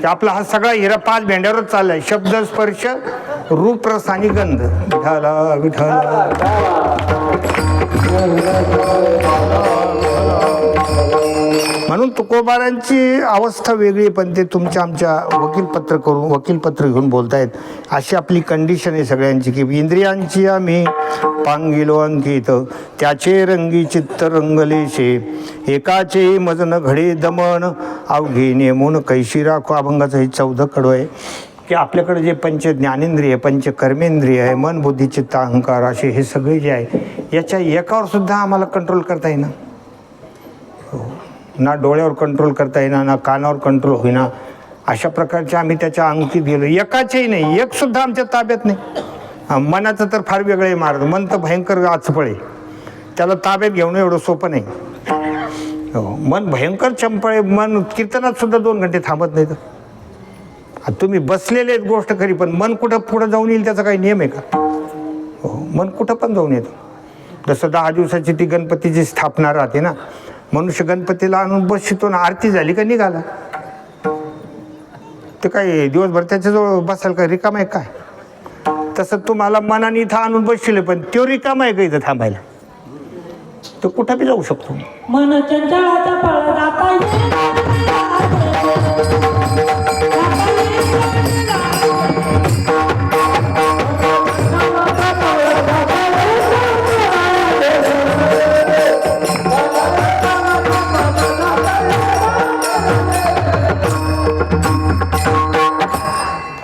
आपला हा सगळा हिरा 5 भेंड्यावरच चाललाय. शब्द, स्पर्श, रूप, रस आणि गंध. विठाला विठाला. म्हणून तुकोबारांची अवस्था वेगळी, पण ते तुमच्या आमच्या वकीलपत्र घेऊन बोलतायत. अशी आपली कंडिशन आहे सगळ्यांची की इंद्रियांची आम्ही पांगिलो अंकित, त्याचे रंगी चित्त रंगलेशे, एकाचे मजन घडे दमन, अवघे नेमून कैशी राखो. अभंगाचं हे 14 कडू आहे की आपल्याकडे जे पंच ज्ञानेंद्रिय, पंच कर्मेंद्रिय आहे, मन, बुद्धी, चित्त, अहंकार, असे हे सगळे जे आहे, याच्या एकावर सुद्धा आम्हाला कंट्रोल करता येईना. ना डोळ्यावर कंट्रोल करता येईना, ना कानावर कंट्रोल होईना. अशा प्रकारचे आम्ही त्याच्या अंगठीत गेलो. एकाचेही नाही, एक सुद्धा आमच्या ताब्यात नाही. मनाचं तर फार वेगळे मार्ग. मन तर भयंकर आचपळे, त्याला ताब्यात घेऊन एवढं सोपं नाही. हो, मन भयंकर चंपळे. मन कीर्तनात सुद्धा 2 घंटे थांबत नाही. तर तुम्ही बसलेले आहेत गोष्ट खरी, पण मन कुठं पुढं जाऊन येईल त्याचा काही नियम आहे का? हो, मन कुठं पण जाऊन येतं. जसं 10 दिवसाची ती गणपतीची स्थापना राहते ना, मनुष्य गणपतीला आणून बसतो ना, आरती झाली का निघाला. ते काय दिवसभर त्याच्याजवळ बसायला काय रिकाम आहे काय? तसं तुम्हाला मनाने इथं आणून बसले, पण तो रिकाम आहे का इथं थांबायला? तो कुठं बी जाऊ शकतो. मन चंचळाचा पळ जाता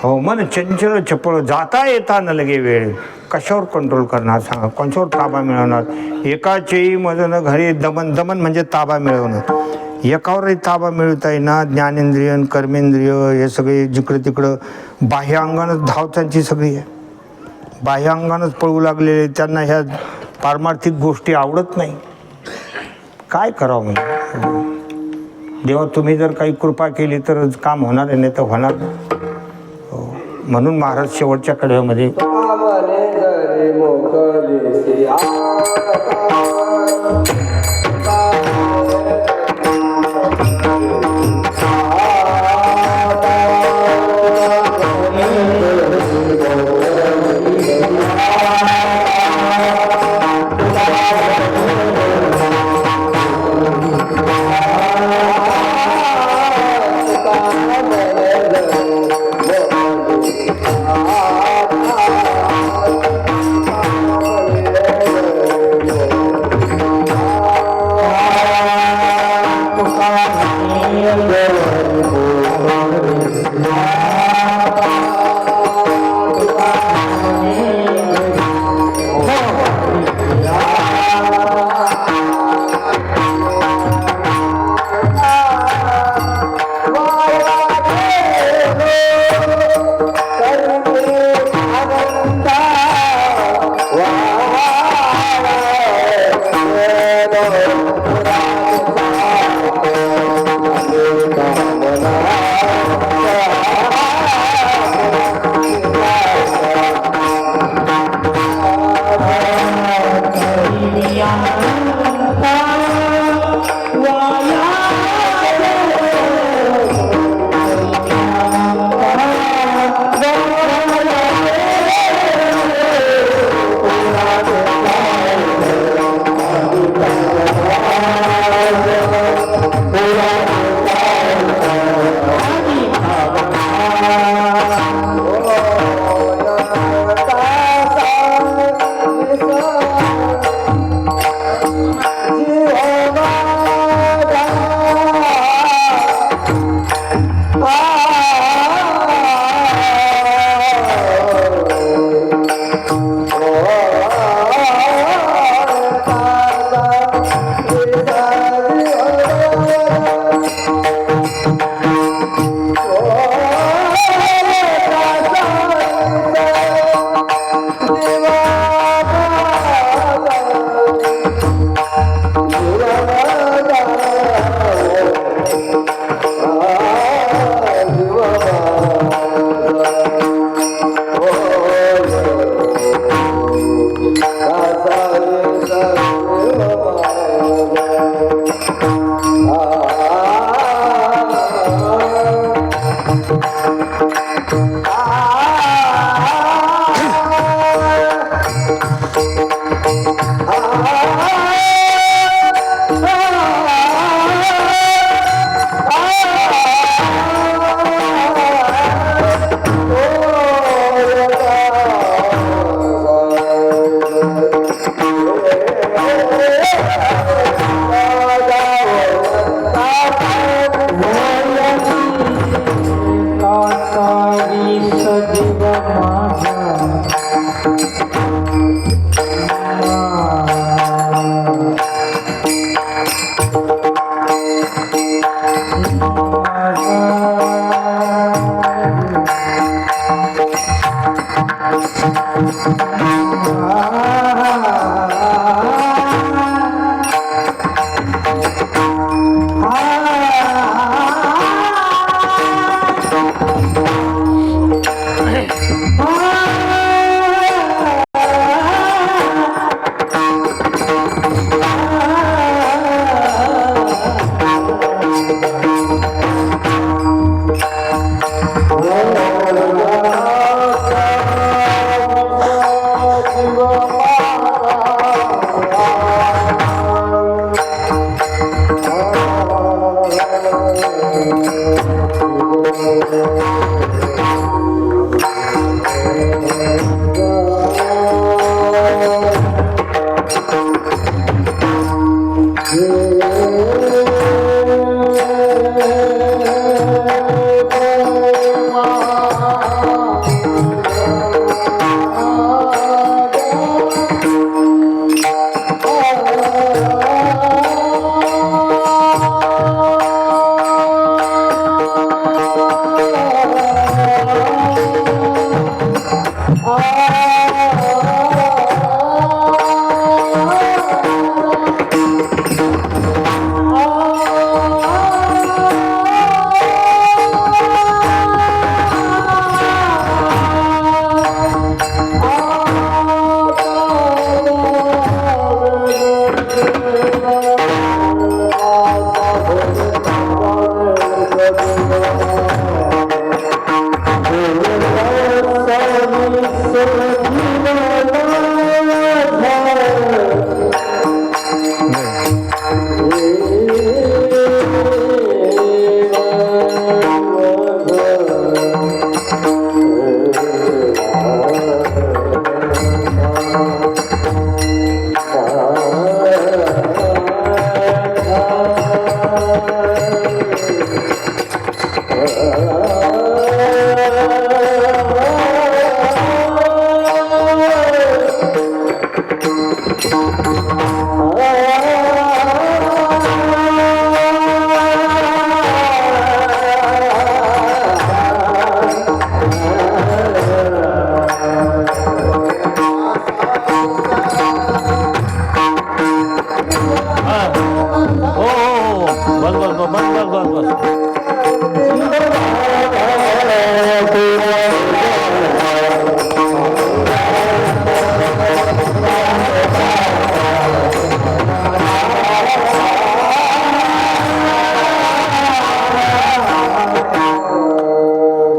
हो, मन चंचल चपळ जाता येता न लगे वेळ. कशावर कंट्रोल करणार सांगा, कोणावर ताबा मिळवणार? एकाचेही मजन घरी दमन. दमन म्हणजे ताबा मिळवणं. एकावरही ताबा मिळवता येईना. ज्ञानेंद्रिय, कर्मेंद्रिय हे सगळे जिकडं तिकडं बाह्य अंगानच धावतांची सगळी आहे. बाह्य अंगानच पळू लागलेले. त्यांना ह्या पारमार्थिक गोष्टी आवडत नाही. काय करावं म्हणजे? देवा तुम्ही जर काही कृपा केली तर काम होणार आहे, नाही तर होणार नाही. म्हणून महाराज शेवटच्या कडव्यामध्ये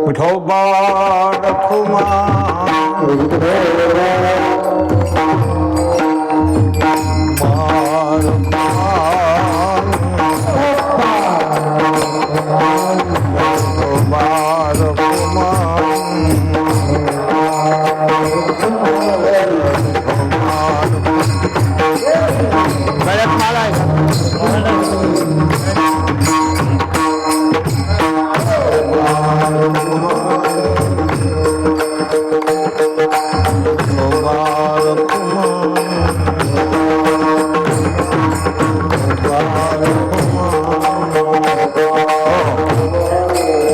विठोबा रखुमा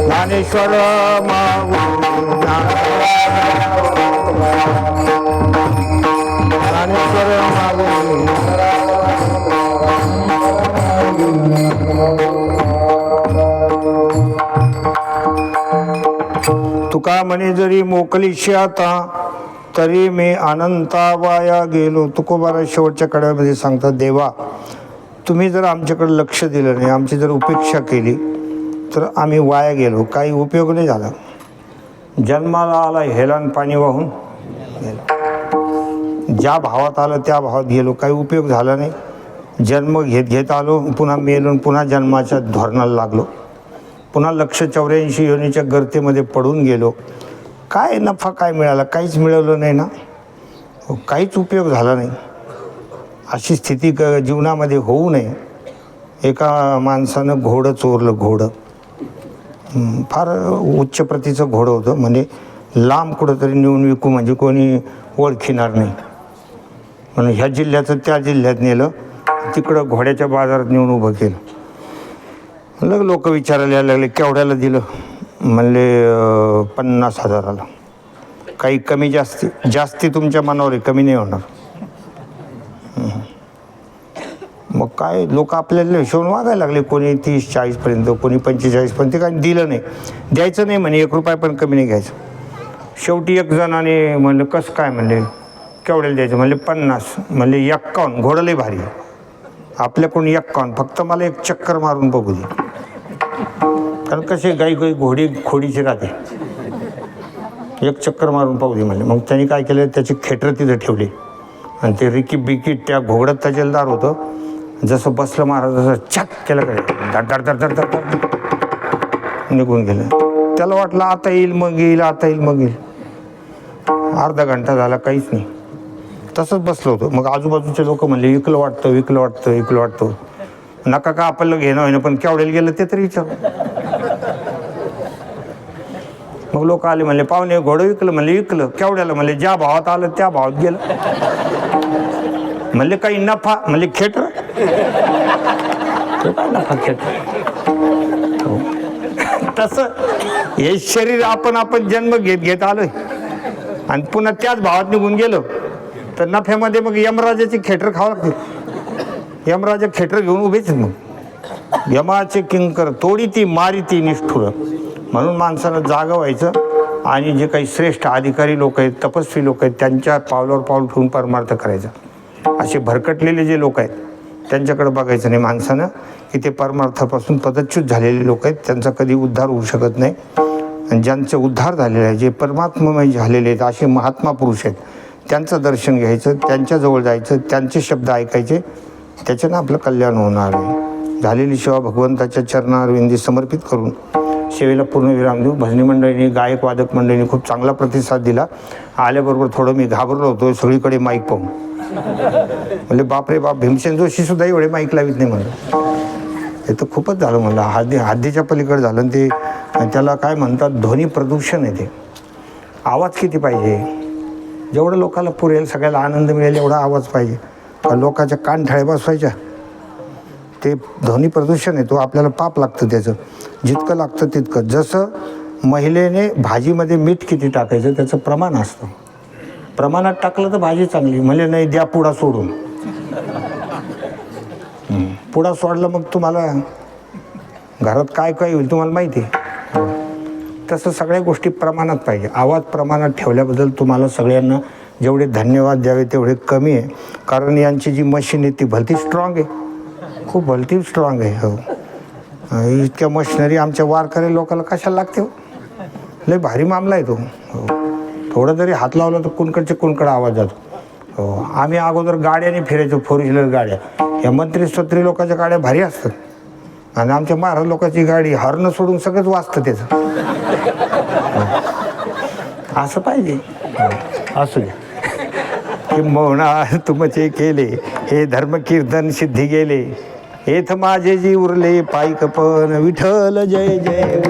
ज्ञानेश्वर तुका म्हणे जरी मोकलीशी आता तरी मी अनंता वाया गेलो. तुकोबारा शेवटच्या कड्यामध्ये सांगतात, देवा तुम्ही जर आमच्याकडे लक्ष दिलं नाही, आमची जर उपेक्षा केली तर आम्ही वाया गेलो, काही उपयोग नाही झाला. जन्माला आला हेलान पाणी वाहून गेला, ज्या भावात आलं त्या भावात गेलो, काही उपयोग झाला नाही. जन्म घेत घेत आलो, पुन्हा मेलो, पुन्हा जन्माच्या धोरणाला लागलो, पुन्हा 184 योनीच्या गर्तेमध्ये पडून गेलो. काय नफा काय मिळाला? काहीच मिळवलं नाही ना, काहीच उपयोग झाला नाही. अशी स्थिती जीवनामध्ये होऊ नये. एका माणसानं घोडं चोरलं, घोडं फार उच्च प्रतीचं घोडं होतं, म्हणजे लांब कुठंतरी नेऊन विकू म्हणजे कोणी ओळखीणार नाही. म्हणून ह्या जिल्ह्याचं त्या जिल्ह्यात नेलं, तिकडं घोड्याच्या बाजारात नेऊन उभं केलं. लोक विचारायला लागले केवढ्याला दिलं? म्हणले 50,000. काही कमी जास्ती तुमच्या मनावर आहे, कमी नाही होणार. मग काय लोक आपल्याला हिशोबून वागायला लागले, कोणी 30-40पर्यंत, कोणी 45पर्यंत. काही दिलं नाही, द्यायचं नाही म्हणे, 1 रुपया पण कमी नाही घ्यायचं. शेवटी एक जणाने म्हणलं कसं काय, म्हणले केवढ्याला द्यायचं, म्हणले 50, म्हणले 51, घोडं लय भारी आपल्याकडून 51, फक्त मला एक चक्कर मारून बघू दे. कारण कसे गाई घोडी खोडीची राहते, एक चक्कर मारून पाहू दे म्हणले. मग त्यांनी काय केलं, त्याची खेटर तिथं ठेवली आणि ते रिकीट बिकीट त्या घोगड्यात तजेलदार होतं. जसं बसलं महाराज जसं चक केलं काय, धड निघून गेलं. त्याला वाटलं आता येईल मग येईल, आता येईल मग येईल. अर्धा घंटा झाला, काहीच नाही, तसंच बसलं होतं. मग आजूबाजूचे लोक म्हणले विकलं वाटतं. नका का आपल्याला घेणं होईना, पण केवढ्याला गेलं ते तरी विचार. मग लोक आले, म्हणले पाहुणे घोडं विकलं, म्हणले विकलं. केवढ्याला, म्हणले ज्या भावात आलं त्या भावात गेलं. म्हणले काही नफा, म्हणले खेटर. नफा खेटर. तसं हे शरीर आपण जन्म घेत आलोय आणि पुन्हा त्याच भावात निघून गेलो तर नफ्यामध्ये मग यमराजाची खेटर खावं लागते. यमराजा खेटर घेऊन उभेच. मग यमाचे किंकर तोडी ती मारी ती निष्ठुर. म्हणून माणसानं जागं व्हायचं आणि जे काही श्रेष्ठ अधिकारी लोक आहेत, तपस्वी लोक आहेत, त्यांच्या पावलावर पाऊल ठेवून परमार्थ करायचा. असे भरकटलेले जे लोक आहेत त्यांच्याकडे बघायचं नाही माणसानं, की ते परमार्थापासून पदच्युत झालेले लोक आहेत, त्यांचा कधी उद्धार होऊ शकत नाही. आणि ज्यांचे उद्धार झालेले आहे, जे परमात्ममय झालेले आहेत, असे महात्मा पुरुष आहेत, त्यांचं दर्शन घ्यायचं, त्यांच्याजवळ जायचं, त्यांचे शब्द ऐकायचे, त्याच्यानं आपलं कल्याण होणार आहे. झालेली सेवा भगवंताच्या चरणारविंदी समर्पित करून सेवेला पूर्ण विराम देऊ. भजनी मंडळींनी, गायक वादक मंडळींनी खूप चांगला प्रतिसाद दिला. आल्याबरोबर थोडं मी घाबरलो होतो, सगळीकडे माईक पाहून. म्हणजे बापरे बाप, भीमसेन जोशी सुद्धा एवढे माईक लावित नाही म्हणलं. हे तर खूपच झालं म्हणलं, हद्दीच्या पलीकडे झालं. आणि ते त्याला काय म्हणतात, ध्वनी प्रदूषण आहे. ते आवाज किती पाहिजे, जेवढं लोकांना पुरेल, सगळ्याला आनंद मिळेल एवढा आवाज पाहिजे. लोकांच्या कान ठळे बसवायच्या, ते ध्वनी प्रदूषण आहे. तो आपल्याला पाप लागतं त्याचं, जितकं लागतं तितकं. जसं महिलेने भाजीमध्ये मीठ किती टाकायचं त्याचं प्रमाण असतं. प्रमाणात टाकलं तर भाजी चांगली, म्हणजे नाही द्या पुडा सोडून. पुडा सोडला मग तुम्हाला घरात काय काय होईल तुम्हाला माहिती आहे. तसं सगळ्या गोष्टी प्रमाणात पाहिजे. आवाज प्रमाणात ठेवल्याबद्दल तुम्हाला सगळ्यांना जेवढे धन्यवाद द्यावे तेवढे कमी आहे. कारण यांची जी मशीन आहे ती भलती स्ट्रॉंग आहे, खूप भलती स्ट्रॉंग आहे. हो, इतक्या मशिनरी आमच्या वारकरी लोकांना कशाला लागते हो. लय भारी मामला आहे तो. हो, थोडं जरी हात लावला तर कुणकडचे कुणकडे आवाज जातो. हो, आम्ही अगोदर गाड्याने फिरायचो, 4 व्हीलर गाड्या. या मंत्री स्वत्री लोकांच्या गाड्या भारी असतात आणि आमच्या महाराज लोकांची गाडी हॉर्न सोडून सगळंच वाजतं त्याचं. असं पाहिजे. असू दे. किंबहुना तुमचे केले हे धर्म कीर्तन सिद्धी गेले, हेथ माझे जी उरले पायिक पण विठ्ठल जय जय.